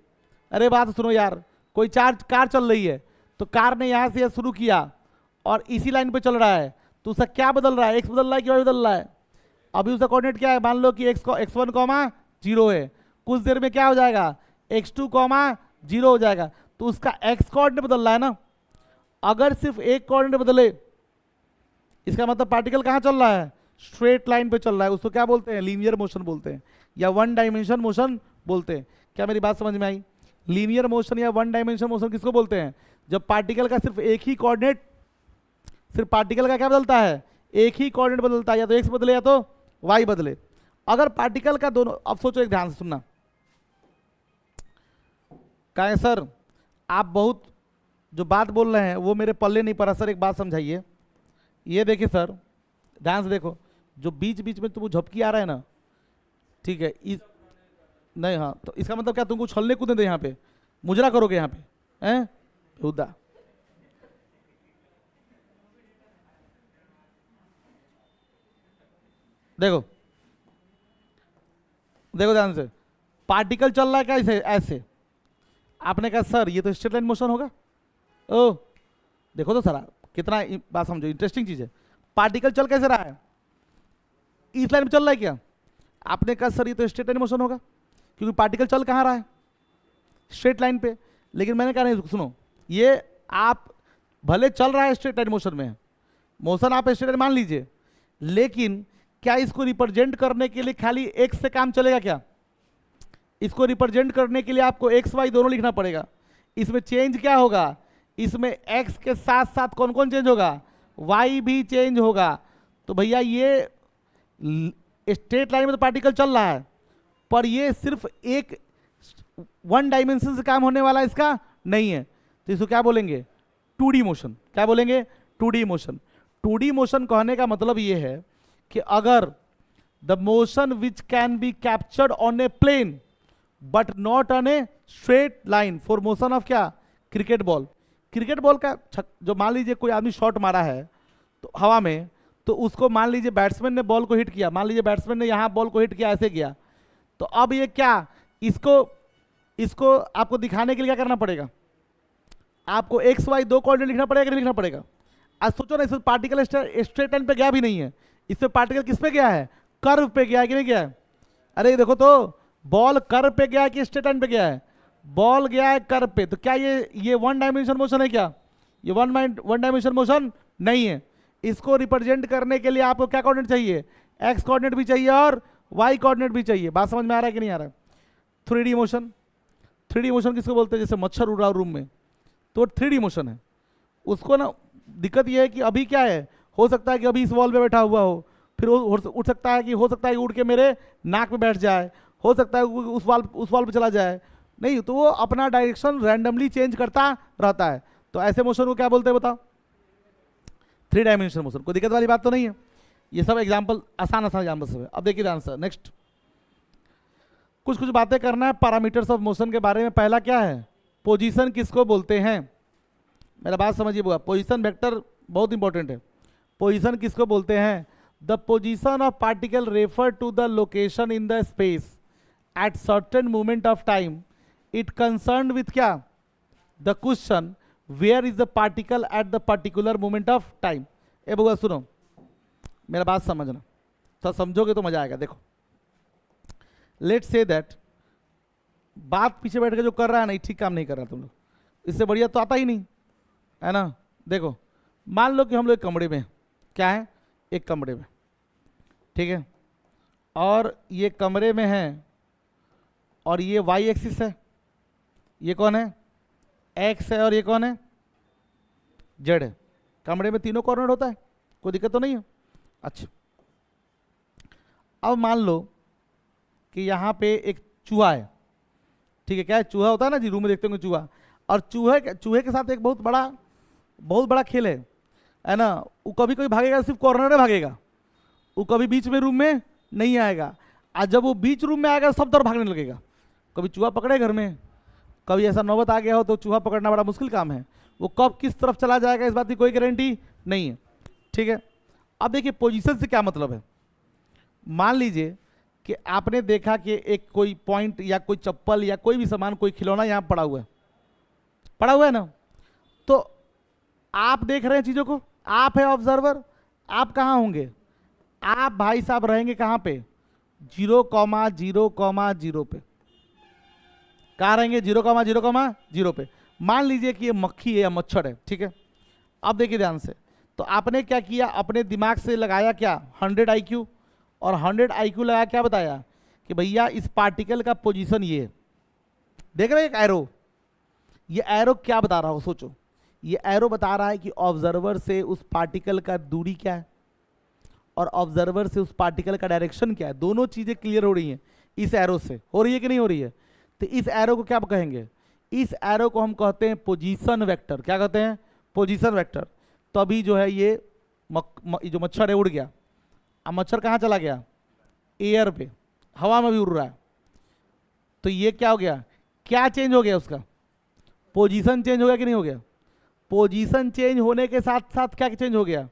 अरे बात सुनो यार, कोई कार चल रही है, तो कार ने यहाँ से शुरू किया और इसी लाइन पे चल रहा है, तो उसका क्या बदल रहा है? एक्स बदल रहा है कि वाई बदल रहा है? अभी उसका कोऑर्डिनेट क्या है? मान लो कि x1, 0 है, कुछ देर में क्या हो जाएगा? x2, 0 हो जाएगा, तो उसका x कोऑर्डिनेट बदल रहा है ना। अगर सिर्फ एक कोऑर्डिनेट बदले, इसका मतलब पार्टिकल कहाँ चल रहा है? स्ट्रेट लाइन पे चल रहा है। उसको क्या बोलते हैं? लीनियर मोशन बोलते हैं, या वन डायमेंशन मोशन बोलते हैं। क्या मेरी बात समझ में आई? लीनियर मोशन या वन डायमेंशन मोशन किसको बोलते हैं? जब पार्टिकल का सिर्फ एक ही कोऑर्डिनेट, सिर्फ पार्टिकल का क्या बदलता है? एक ही कोऑर्डिनेट बदलता है, या तो एक्स बदले या तो वाई बदले। अगर पार्टिकल का दोनों, अब सोचो, एक ध्यान से सुनना, कहें सर आप बहुत जो बात बोल रहे हैं वो मेरे पल्ले नहीं पड़ा सर, एक बात समझाइए। ये देखिए सर, ध्यान से देखो, जो बीच बीच में तुमको झपकी आ रहा है ना, ठीक है, नहीं, हाँ, तो इसका मतलब क्या तुमको उछलने कूदने दे, यहाँ पे मुजरा करोगे यहाँ पे, हैं उदा? देखो देखो ध्यान से, पार्टिकल चल रहा है कैसे? ऐसे। आपने कहा सर ये तो स्ट्रेट लाइन मोशन होगा। ओ देखो तो सर, कितना बात समझो, इंटरेस्टिंग चीज है। पार्टिकल चल कैसे रहा है? इस लाइन में चल रहा है क्या? आपने कहा सर ये तो स्ट्रेट लाइन मोशन होगा, क्योंकि पार्टिकल चल कहाँ रहा है? स्ट्रेट लाइन पे। लेकिन मैंने कहा नहीं, सुनो, ये आप भले चल रहा है स्ट्रेट लाइन मोशन में, मोशन आप स्ट्रेट लाइन मान लीजिए, लेकिन क्या इसको रिप्रेजेंट करने के लिए खाली एक्स से काम चलेगा क्या? इसको रिप्रेजेंट करने के लिए आपको एक्स वाई दोनों लिखना पड़ेगा। इसमें चेंज क्या होगा? इसमें एक्स के साथ साथ कौन कौन चेंज होगा? वाई भी चेंज होगा। तो भैया ये स्ट्रेट लाइन में तो पार्टिकल चल रहा है, पर ये सिर्फ एक वन डायमेंशन से काम होने वाला इसका नहीं है, तो इसको क्या बोलेंगे? 2D motion. क्या बोलेंगे? 2D motion. 2D मोशन कहने का मतलब ये है कि अगर the motion which can be captured on a plane but not on a straight line, for motion of क्या? Cricket ball. क्रिकेट बॉल का जो मान लीजिए कोई आदमी शॉट मारा है तो हवा में, तो उसको मान लीजिए बैट्समैन ने बॉल को हिट किया, मान लीजिए बैट्समैन ने यहाँ बॉल को हिट किया, ऐसे किया, तो अब ये क्या, इसको आपको दिखाने के लिए क्या करना पड़ेगा? आपको एक्स वाई दो कोऑर्डिनेट लिखना पड़ेगा कि नहीं लिखना पड़ेगा? आज सोचो ना, इसमें पार्टिकल स्ट्रेट लाइन पे गया भी नहीं है, इसमें पार्टिकल किस पे गया है? कर्व पे गया है कि नहीं गया है? अरे देखो तो, बॉल कर्व पे गया है कि स्ट्रेट लाइन पे गया है? बॉल गया है कर्व पे, तो क्या ये वन डायमेंशन मोशन है क्या? ये वन डायमेंशन मोशन नहीं है। इसको रिप्रेजेंट करने के लिए आपको क्या कोऑर्डिनेट चाहिए? एक्स कोऑर्डिनेट भी चाहिए और वाई कोऑर्डिनेट भी चाहिए। बात समझ में आ रहा है कि नहीं आ रहा है? 3D motion. 3D मोशन किसको बोलते हैं? जैसे मच्छर उड़ रहा रूम में, तो 3D मोशन है। उसको ना दिक्कत यह है कि अभी क्या है, हो सकता है कि अभी इस वॉल पे बैठा हुआ हो, फिर उठ सकता है कि उड़ के मेरे नाक पे बैठ जाए, हो सकता है उस वॉल पे चला जाए, नहीं तो वो अपना डायरेक्शन रैंडमली चेंज करता रहता है। तो ऐसे मोशन को क्या बोलते हैं बताओ? 3 डायमेंशनल मोशन। कोई दिक्कत वाली बात तो नहीं है? ये सब एग्जाम्पल, आसान एग्जाम्पल सब है। अब देखिए आंसर नेक्स्ट, कुछ बातें करना है पैरामीटर्स ऑफ मोशन के बारे में। पहला क्या है? पोजीशन किसको बोलते हैं? मेरा बात समझिए बुआ, पोजीशन वेक्टर बहुत इंपॉर्टेंट है। पोजीशन किसको बोलते हैं? The position of particle refer to the location in the space at certain moment of time. It concern with क्या? The question where is the particle at the particular moment of time. ए बुआ सुनो, मेरा बात समझना, तो समझोगे तो मजा आएगा। देखो, लेट्स से दैट, बात पीछे बैठ के जो कर रहा है ना, ठीक काम नहीं कर रहा तुम लोग, इससे बढ़िया तो आता ही नहीं है ना। देखो, मान लो कि हम लोग एक कमरे में, क्या है, एक कमरे में, ठीक है, और ये कमरे में है, और ये वाई एक्सिस है, ये कौन है? एक्स है, और ये कौन है? जेड है। कमरे में तीनों कॉर्नर होता है, कोई दिक्कत तो नहीं है। अच्छा, अब मान लो कि यहाँ पे एक चूहा है, ठीक है, क्या है? चूहा होता है ना जी, रूम में देखते होंगे चूहा, और चूहे के साथ एक बहुत बड़ा खेल है ना। वो कभी कभी भागेगा, सिर्फ कॉर्नर में भागेगा, वो कभी बीच में रूम में नहीं आएगा। आज जब वो बीच रूम में आएगा सब तरफ भागने लगेगा। कभी चूहा पकड़े घर में, कभी ऐसा नौबत आ गया हो तो चूहा पकड़ना बड़ा मुश्किल काम है, वो कब किस तरफ चला जाएगा इस बात की कोई गारंटी नहीं है, ठीक है। अब देखिए पोजीशन से क्या मतलब है। मान लीजिए कि आपने देखा कि एक कोई पॉइंट या कोई चप्पल या कोई भी सामान, कोई खिलौना यहाँ पड़ा हुआ है ना, तो आप देख रहे हैं चीज़ों को, आप है ऑब्जर्वर, आप कहाँ होंगे, आप भाई साहब रहेंगे कहाँ पे, 0,0,0 पे, कहाँ रहेंगे 0,0,0 पे। मान लीजिए कि ये मक्खी है या मच्छर है, ठीक है। अब देखिए ध्यान से, तो आपने क्या किया, अपने दिमाग से लगाया क्या 100 IQ, और 100 IQ लगा क्या बताया कि भैया इस पार्टिकल का पोजीशन ये है। देख रहे हैं एक एरो, ये एरो क्या बता रहा हो सोचो, ये एरो बता रहा है कि ऑब्जर्वर से उस पार्टिकल का दूरी क्या है और ऑब्जर्वर से उस पार्टिकल का डायरेक्शन क्या है। दोनों चीजें क्लियर हो रही हैं इस एरो से, हो रही है कि नहीं हो रही है। तो इस एरो को क्या कहेंगे, इस एरो को हम कहते हैं पोजीशन वेक्टर। क्या कहते हैं, पोजीशन वेक्टर। तो अभी जो है ये जो मच्छर है उड़ गया, अब मच्छर कहाँ चला गया, एयर पे, हवा में भी उड़ रहा है। तो ये क्या हो गया, क्या चेंज हो गया, उसका पोजीशन चेंज हो गया कि नहीं हो गया। पोजीशन चेंज होने के साथ साथ क्या चेंज हो गया,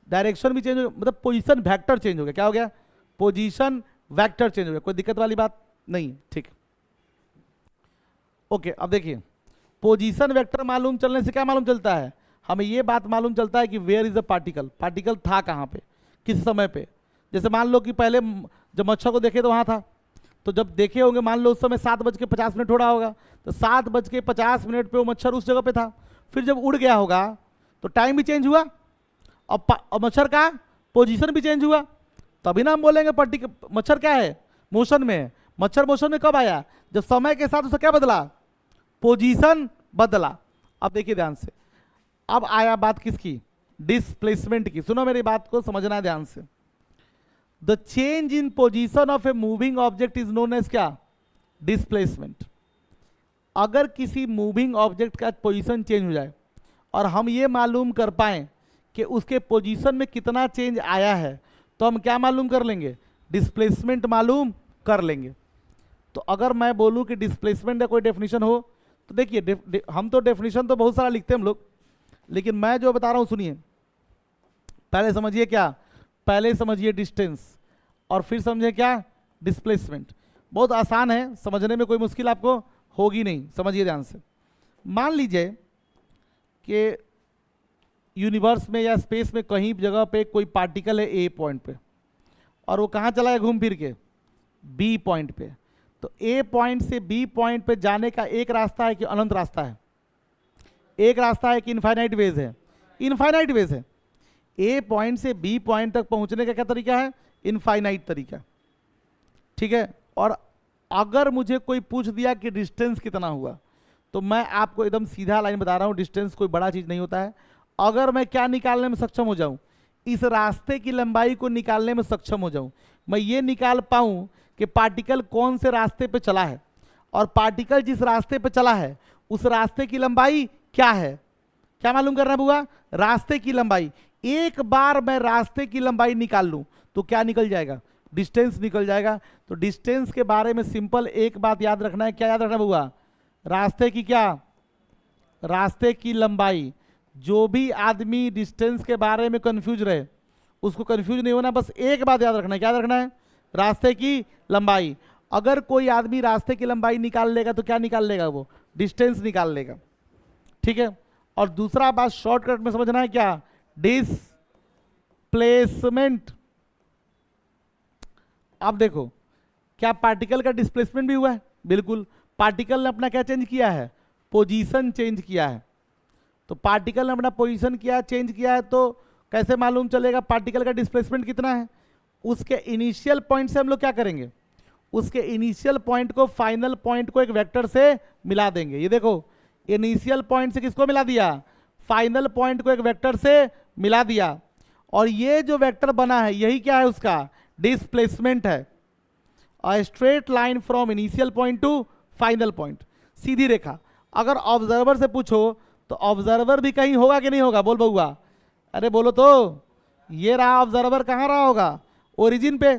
डायरेक्शन भी चेंज हो गया, मतलब पोजीशन वेक्टर चेंज हो गया। क्या हो गया, पोजीशन वेक्टर चेंज हो गया। कोई दिक्कत वाली बात नहीं, ठीक। ओके, अब देखिए पोजीशन वेक्टर मालूम चलने से क्या मालूम चलता है, हमें ये बात मालूम चलता है कि where is the particle, particle था कहाँ पे, किस समय पे। जैसे मान लो कि पहले जब मच्छर को देखे तो वहाँ था, तो जब देखे होंगे मान लो उस समय 7:50 हो रहा होगा, तो 7:50 पे वो मच्छर उस जगह पे था। फिर जब उड़ गया होगा तो टाइम भी चेंज हुआ और मच्छर का पोजीशन भी चेंज हुआ, तभी ना हम बोलेंगे मच्छर क्या है, मोशन में है। मच्छर मोशन में कब आया, जब समय के साथ उसका क्या बदला, पोजीशन बदला। अब देखिए ध्यान से, अब आया बात किसकी, डिस्प्लेसमेंट की। सुनो मेरी बात को समझना है ध्यान से। The change in position of a moving object is known as क्या, डिस्प्लेसमेंट। अगर किसी मूविंग ऑब्जेक्ट का पोजीशन चेंज हो जाए और हम ये मालूम कर पाएं कि उसके पोजीशन में कितना चेंज आया है, तो हम क्या मालूम कर लेंगे, डिस्प्लेसमेंट मालूम कर लेंगे। तो अगर मैं बोलूं कि डिस्प्लेसमेंट का कोई डेफिनेशन हो, तो देखिए हम तो डेफिनेशन तो बहुत सारा लिखते हैं हम लोग, लेकिन मैं जो बता रहा हूं सुनिए। पहले समझिए क्या, पहले समझिए डिस्टेंस और फिर समझिए क्या, डिस्प्लेसमेंट। बहुत आसान है समझने में, कोई मुश्किल आपको होगी नहीं, समझिए ध्यान से। मान लीजिए कि यूनिवर्स में या स्पेस में कहीं जगह पे कोई पार्टिकल है ए पॉइंट पे, और वो कहाँ चला गया घूम फिर के, बी पॉइंट पे। तो ए पॉइंट से बी पॉइंट पे जाने का एक रास्ता है कि अनंत रास्ता है, एक रास्ता है कि इनफाइनाइट वेज है, इनफाइनाइट वेज है। ए पॉइंट से बी पॉइंट तक पहुंचने का क्या तरीका है, इनफाइनाइट तरीका, ठीक है। और अगर मुझे कोई पूछ दिया कि डिस्टेंस कितना हुआ, तो मैं आपको एकदम सीधा लाइन बता रहा हूं, डिस्टेंस कोई बड़ा चीज नहीं होता है। अगर मैं क्या निकालने में सक्षम हो जाऊं, इस रास्ते की लंबाई को निकालने में सक्षम हो जाऊं, मैं ये निकाल पाऊं कि पार्टिकल कौन से रास्ते पे चला है, और पार्टिकल जिस रास्ते पे चला है उस रास्ते की लंबाई क्या है। क्या मालूम करना है बुआ, रास्ते की लंबाई। एक बार मैं रास्ते की लंबाई निकाल लूं तो क्या निकल जाएगा, डिस्टेंस निकल जाएगा। तो डिस्टेंस के बारे में सिंपल एक बात याद रखना है, क्या याद रखना बुआ, रास्ते की क्या, रास्ते की लंबाई। जो भी आदमी डिस्टेंस के बारे में कंफ्यूज रहे उसको कंफ्यूज नहीं होना, बस एक बात याद रखना है, क्या याद रखना है, रास्ते की लंबाई। अगर कोई आदमी रास्ते की लंबाई निकाल लेगा तो क्या निकाल लेगा, वो डिस्टेंस निकाल लेगा, ठीक है। और दूसरा बात शॉर्टकट में समझना है, क्या, डिस्प्लेसमेंट। अब देखो, क्या पार्टिकल का डिस्प्लेसमेंट भी हुआ है, बिल्कुल। पार्टिकल ने अपना क्या चेंज किया है, पोजीशन चेंज किया है। तो पार्टिकल ने अपना पोजीशन किया, चेंज किया है, तो कैसे मालूम चलेगा पार्टिकल का डिस्प्लेसमेंट कितना है। उसके इनिशियल पॉइंट से हम लोग क्या करेंगे, उसके इनिशियल पॉइंट को फाइनल पॉइंट को एक वेक्टर से मिला देंगे। ये देखो, इनिशियल पॉइंट से किसको मिला दिया, फाइनल पॉइंट को एक वेक्टर से मिला दिया, और ये जो वेक्टर बना है यही क्या है, उसका डिस्प्लेसमेंट है। A straight line from initial point to final point, सीधी रेखा। अगर ऑब्जर्वर से पूछो तो ऑब्जर्वर भी कहीं होगा कि नहीं होगा, बोल बउआ, अरे बोलो तो। ये रहा ऑब्जर्वर, कहाँ रहा होगा, ओरिजिन पे।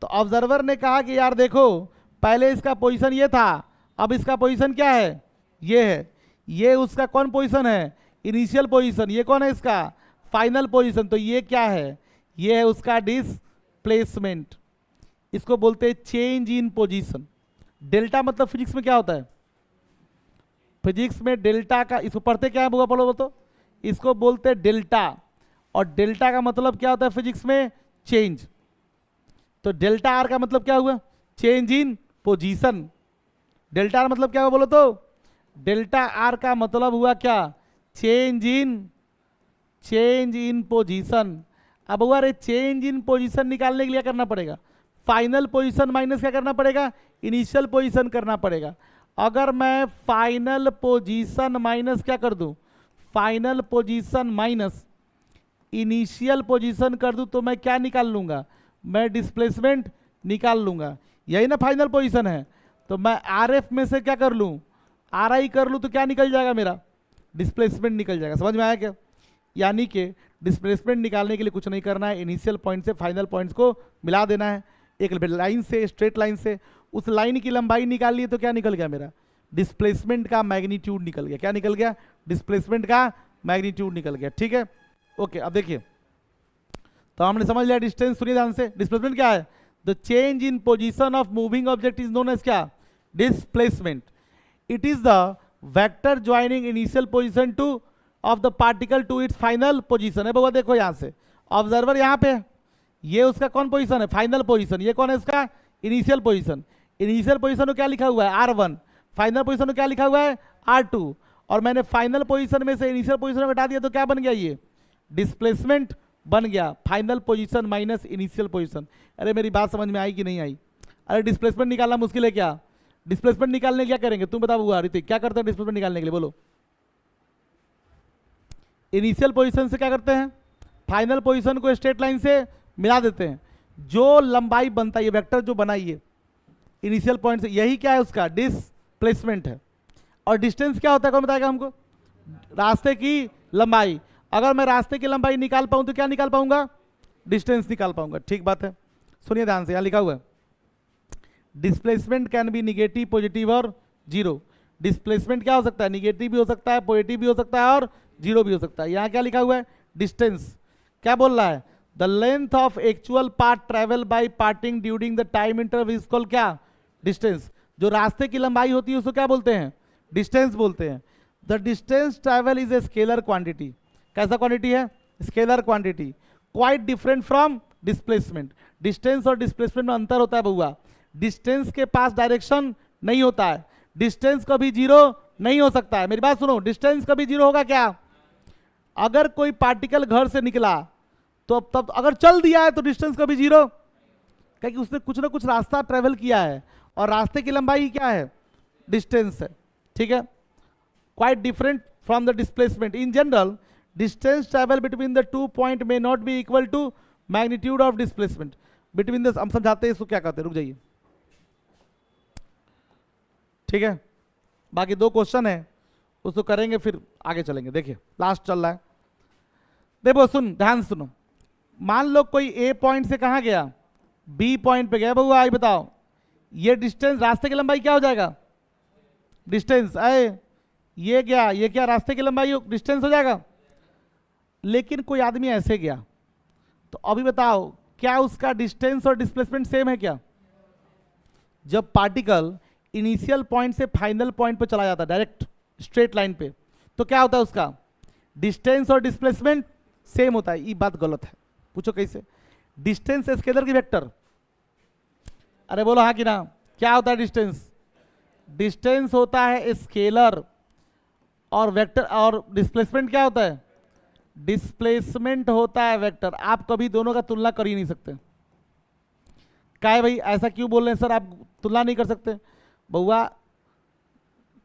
तो ऑब्जर्वर ने कहा कि यार देखो, पहले इसका पोजीशन ये था, अब इसका पोजीशन क्या है, ये है, ये उसका कौन पोजीशन है, इनिशियल पोजीशन, ये कौन है इसका फाइनल पोजीशन, तो ये क्या है, ये है उसका डिस्प्लेसमेंट, इसको बोलते हैं चेंज इन पोजीशन। डेल्टा मतलब फिजिक्स में क्या होता है, फिजिक्स में डेल्टा का, इसको पढ़ते क्या है बुआ, पढ़ो तो, इसको बोलते हैं डेल्टा, और डेल्टा का मतलब क्या होता है फिजिक्स में, चेंज। तो डेल्टा आर का मतलब क्या हुआ, change in position. Delta R मतलब क्या हुआ बोलो तो, डेल्टा आर का मतलब हुआ क्या, चेंज इन पोजीशन। अब हुआ रे चेंज इन पोजीशन निकालने के लिए करना पड़ेगा, फाइनल पोजीशन माइनस क्या करना पड़ेगा, इनिशियल पोजीशन करना पड़ेगा। अगर मैं फाइनल पोजीशन माइनस क्या कर दूं, final position minus initial position कर दूं तो मैं क्या निकाल लूंगा, मैं डिस्प्लेसमेंट निकाल लूंगा, यही ना फाइनल पोजीशन है। तो मैं आर एफ में से क्या कर लूं, आर आई कर लूं तो क्या निकल जाएगा मेरा, डिस्प्लेसमेंट निकल जाएगा। समझ में आया क्या, यानी कि डिस्प्लेसमेंट निकालने के लिए कुछ नहीं करना है, इनिशियल पॉइंट से फाइनल पॉइंट्स को मिला देना है एक लाइन से, स्ट्रेट लाइन से। उस लाइन की लंबाई निकाल ली तो क्या निकल गया मेरा, डिस्प्लेसमेंट का मैग्नीट्यूड निकल गया। क्या निकल गया, डिस्प्लेसमेंट का मैग्नीट्यूड निकल गया। ठीक है, ओके। अब देखिए, तो हमने समझ लिया डिस्टेंस, सुनिए ध्यान से, डिस्प्लेसमेंट क्या है, the change in position of moving object is known as क्या, displacement. It is the vector joining initial position to of the particle to its final position है। बाबा देखो यहां से, ऑब्जर्वर यहां पे, ये उसका कौन पोजीशन है, फाइनल पोजीशन, ये कौन है उसका, इनिशियल पोजीशन। इनिशियल पोजीशन में क्या लिखा हुआ है, R1, फाइनल पोजीशन में क्या लिखा हुआ है, R2, और मैंने फाइनल पोजीशन में से इनिशियल पोजीशन में हटा दिया तो क्या बन गया, ये डिस्प्लेसमेंट बन गया, final position minus initial position. अरे मेरी बात समझ में आई कि नहीं आई, अरे डिस्प्लेसमेंट निकालना मुश्किल है क्या, डिस्प्लेसमेंट निकालने क्या करेंगे तुम बताओ हुआ ऋतिक, क्या करते हैं डिस्प्लेसमेंट निकालने के लिए बोलो। इनिशियल पोजीशन से क्या करते हैं, फाइनल पोजीशन को स्ट्रेट लाइन से मिला देते हैं, जो लंबाई बनता है, ये वेक्टर जो बनाइए इनिशियल पॉइंट से, यही क्या है उसका डिस्प्लेसमेंट है। और डिस्टेंस क्या होता है कौन बताएगा हमको, रास्ते की लंबाई। अगर मैं रास्ते की लंबाई निकाल पाऊं तो क्या निकाल पाऊंगा, डिस्टेंस निकाल पाऊंगा। ठीक बात है, सुनिए ध्यान से, यहां लिखा हुआ है displacement can be negative, positive और जीरो। डिस्प्लेसमेंट क्या हो सकता है, निगेटिव भी हो सकता है, पॉजिटिव भी हो सकता है और जीरो भी हो सकता है। यहां क्या लिखा हुआ है, डिस्टेंस क्या बोल रहा है, the length of actual path travel by parting during the time interval is called क्या, डिस्टेंस। जो रास्ते की लंबाई होती है उसको क्या बोलते हैं, डिस्टेंस बोलते हैं। The distance travel is a scalar quantity, कैसा क्वांटिटी है, scalar quantity, quite different from displacement. Distance और डिस्प्लेसमेंट में अंतर होता है बउआ, डिस्टेंस के पास डायरेक्शन नहीं होता है, डिस्टेंस कभी जीरो नहीं हो सकता है। मेरी बात सुनो, डिस्टेंस कभी जीरो होगा क्या, अगर कोई पार्टिकल घर से निकला तो तब अगर चल दिया है तो डिस्टेंस कभी जीरो, क्योंकि उसने कुछ ना कुछ रास्ता ट्रेवल किया है और रास्ते की लंबाई क्या है, डिस्टेंस है। ठीक है, quite different from the displacement. In general distance travel between the two point may not be equal to magnitude of displacement between the, हम समझाते हैं इसको क्या कहते हैं, रुक जाइए। ठीक है, बाकी दो क्वेश्चन है उसको करेंगे फिर आगे चलेंगे। देखिए लास्ट चल रहा है, देखो सुन ध्यान सुनो, मान लो कोई ए पॉइंट से कहां गया, बी पॉइंट पे गया, बउआ आई बताओ, ये डिस्टेंस, रास्ते की लंबाई क्या हो जाएगा, डिस्टेंस। ये गया, ये क्या रास्ते की लंबाई डिस्टेंस हो जाएगा। लेकिन कोई आदमी ऐसे गया, तो अभी बताओ क्या उसका डिस्टेंस और डिस्प्लेसमेंट सेम है क्या। जब पार्टिकल इनिशियल पॉइंट से फाइनल पॉइंट पे चला जाता है डायरेक्ट स्ट्रेट लाइन पे, तो क्या होता है उसका डिस्टेंस और डिस्प्लेसमेंट सेम होता है। ये बात गलत है, पूछो कैसे, डिस्टेंस स्केलर की वेक्टर, अरे बोलो हाँ कि ना, क्या होता है डिस्टेंस, डिस्टेंस होता है स्केलर, और वेक्टर, और डिस्प्लेसमेंट क्या होता है, डिस्प्लेसमेंट होता है वेक्टर। आप कभी दोनों का तुलना कर ही नहीं सकते। क्या है भाई, ऐसा क्यों बोल रहे हैं सर, आप तुलना नहीं कर सकते। बउआ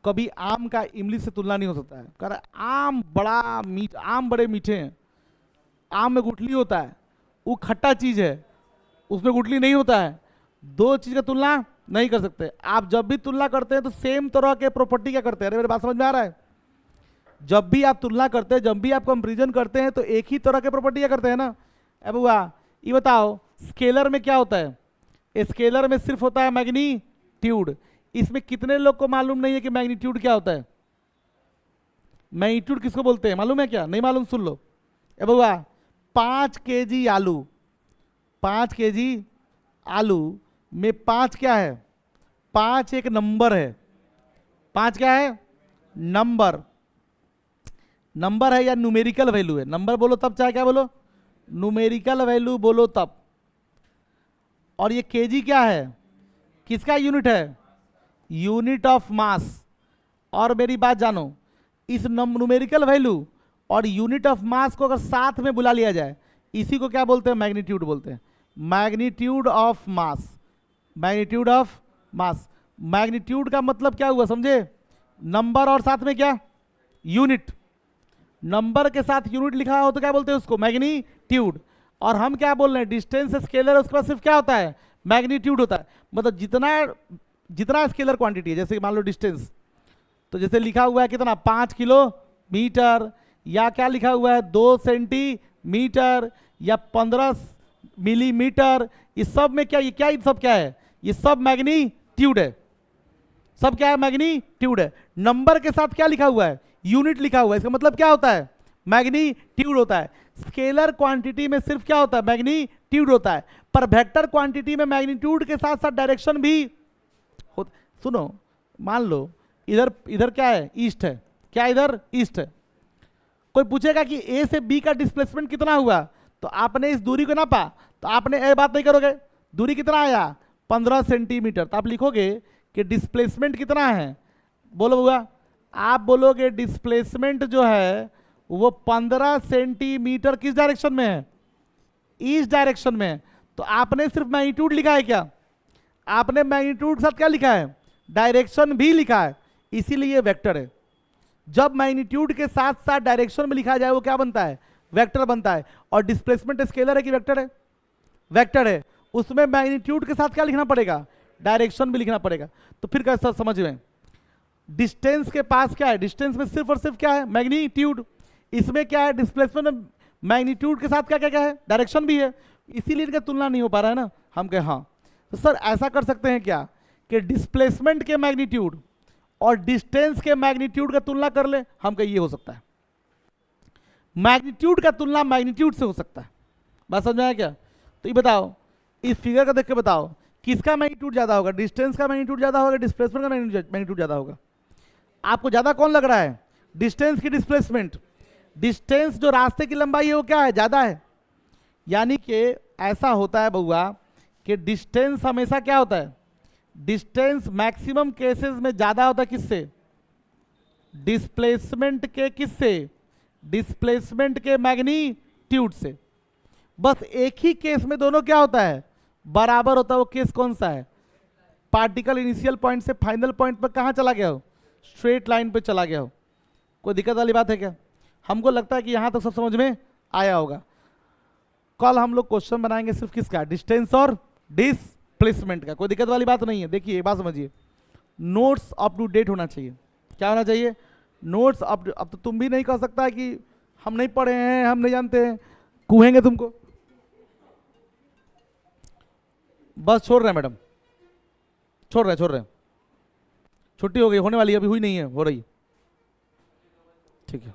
कभी आम का इमली से तुलना नहीं हो सकता है, कह रहा आम बड़ा मीठ, आम बड़े मीठे हैं, आम में गुठली होता है, वो खट्टा चीज है, उसमें गुठली नहीं होता है। दो चीज का तुलना नहीं कर सकते। आप जब भी तुलना करते हैं तो सेम तरह के प्रॉपर्टी क्या करते हैं, अरे मेरी बात समझ में आ रहा है, जब भी आप तुलना करते हैं, जब भी आप कंपेरिजन करते हैं तो एक ही तरह के प्रॉपर्टी क्या करते हैं ना। अब बुआ ये बताओ, स्केलर में क्या होता है, स्केलर में सिर्फ होता है मैग्नीट्यूड, इसमें कितने लोग को मालूम नहीं है कि मैग्नीट्यूड क्या होता है? मैग्नीट्यूड किसको बोलते हैं मालूम है क्या? नहीं मालूम, सुन लो। ए बउआ, 5 केजी आलू, 5 केजी आलू में 5 क्या है? 5 एक नंबर है। 5 क्या है? नंबर। नंबर है या न्यूमेरिकल वैल्यू है? नंबर बोलो तब, चाहे क्या बोलो, न्यूमेरिकल वैल्यू बोलो तब। और ये केजी क्या है? किसका यूनिट है? Unit of mass. और मेरी बात जानो, इस न्यूमेरिकल वैल्यू और यूनिट ऑफ मास को अगर साथ में बुला लिया जाए, इसी को क्या बोलते हैं? मैग्नीट्यूड बोलते हैं। Magnitude of mass, magnitude of mass. Magnitude का मतलब क्या हुआ समझे? नंबर और साथ में क्या? यूनिट। नंबर के साथ यूनिट लिखा हो तो क्या बोलते हैं उसको? मैग्नीट्यूड। और हम क्या बोल रहे हैं? डिस्टेंस स्केलर है, उसके बाद सिर्फ क्या होता है? मैग्नीट्यूड होता है। मतलब जितना जितना स्केलर क्वांटिटी है, जैसे मान लो डिस्टेंस, तो जैसे लिखा हुआ है कितना? 5 किलोमीटर, या क्या लिखा हुआ है? 2 सेंटीमीटर या 15 मिलीमीटर। इस सब में क्या, ये क्या, ये सब क्या है? ये सब मैग्नीट्यूड है। सब क्या है? मैग्नीट्यूड है। नंबर के साथ क्या लिखा हुआ है? यूनिट लिखा हुआ है। इसका मतलब क्या होता है? मैग्नीट्यूड होता है। स्केलर क्वांटिटी में सिर्फ क्या होता है? मैग्नीट्यूड होता है। पर वेक्टर क्वांटिटी में मैग्नीट्यूड के साथ साथ डायरेक्शन भी होता। सुनो, मान लो इधर इधर क्या है? ईस्ट है। क्या इधर? ईस्ट है। कोई पूछेगा कि ए से बी का डिस्प्लेसमेंट कितना हुआ, तो आपने इस दूरी को नापा, तो आपने ए बात नहीं करोगे, दूरी कितना आया? 15 सेंटीमीटर। तो आप लिखोगे कि डिस्प्लेसमेंट कितना है? बोलो बुआ, आप बोलोगे डिस्प्लेसमेंट जो है वो 15 सेंटीमीटर किस डायरेक्शन में है? ईस्ट डायरेक्शन में है। तो आपने सिर्फ मैग्नीट्यूड लिखा है क्या? आपने मैग्नीट्यूड के साथ क्या लिखा है? डायरेक्शन भी लिखा है। इसीलिए ये वेक्टर है। जब मैग्नीट्यूड के साथ साथ डायरेक्शन में लिखा जाए वो क्या बनता है? वेक्टर बनता है। और डिस्प्लेसमेंट स्केलर है कि वेक्टर है? वेक्टर है। उसमें मैग्नीट्यूड के साथ क्या लिखना पड़ेगा? डायरेक्शन भी लिखना पड़ेगा। तो फिर कैसा समझ में? डिस्टेंस के पास क्या है? डिस्टेंस में सिर्फ और सिर्फ क्या है? मैग्नीट्यूड। इसमें क्या है? डिस्प्लेसमेंट में मैग्नीट्यूड के साथ क्या क्या क्या है? डायरेक्शन भी है। इसीलिए इनका तुलना नहीं हो पा रहा है ना। हम कहे हाँ, तो सर ऐसा कर सकते हैं क्या कि डिस्प्लेसमेंट के मैग्नीट्यूड और डिस्टेंस के मैग्नीट्यूड का तुलना कर ले? हम कहे ये हो सकता है। मैग्नीट्यूड का तुलना मैग्नीट्यूड से हो सकता है। बात समझ में आया क्या? तो ये बताओ, इस फिगर का देख के बताओ किसका मैग्नीट्यूड ज्यादा होगा? डिस्टेंस का मैग्नीट्यूड ज्यादा होगा, डिस्प्लेसमेंट का मैग्नीट्यूड ज्यादा होगा? आपको ज्यादा कौन लग रहा है? डिस्टेंस की डिस्प्लेसमेंट। डिस्टेंस जो रास्ते की लंबाई है वो क्या है? ज्यादा है। यानी कि ऐसा होता है बउआ कि डिस्टेंस हमेशा क्या होता है? डिस्टेंस मैक्सिमम केसेस में ज्यादा होता है किससे? डिस्प्लेसमेंट के किससे? डिस्प्लेसमेंट के मैग्नीट्यूड से। बस एक ही केस में दोनों क्या होता है? बराबर होता है। वो केस कौन सा है? पार्टिकल इनिशियल पॉइंट से फाइनल पॉइंट पर कहां चला गया हो? स्ट्रेट लाइन पे चला गया हो। कोई दिक्कत वाली बात है क्या? हमको लगता है कि यहां तक सब समझ में आया होगा। कल हम लोग क्वेश्चन बनाएंगे सिर्फ किसका? डिस्टेंस और डिस्प्लेसमेंट का। कोई दिक्कत वाली बात नहीं है। देखिए एक बात समझिए, नोट्स अप टू डेट होना चाहिए। क्या होना चाहिए? Notes up. अब तो तुम भी नहीं कह सकता है कि हम नहीं पढ़े हैं, हम नहीं जानते हैं, कुहेंगे तुमको। बस छोड़ रहे हैं मैडम, छोड़ रहे हैं। छुट्टी हो गई, होने वाली है, अभी हुई नहीं है, हो रही है। ठीक है।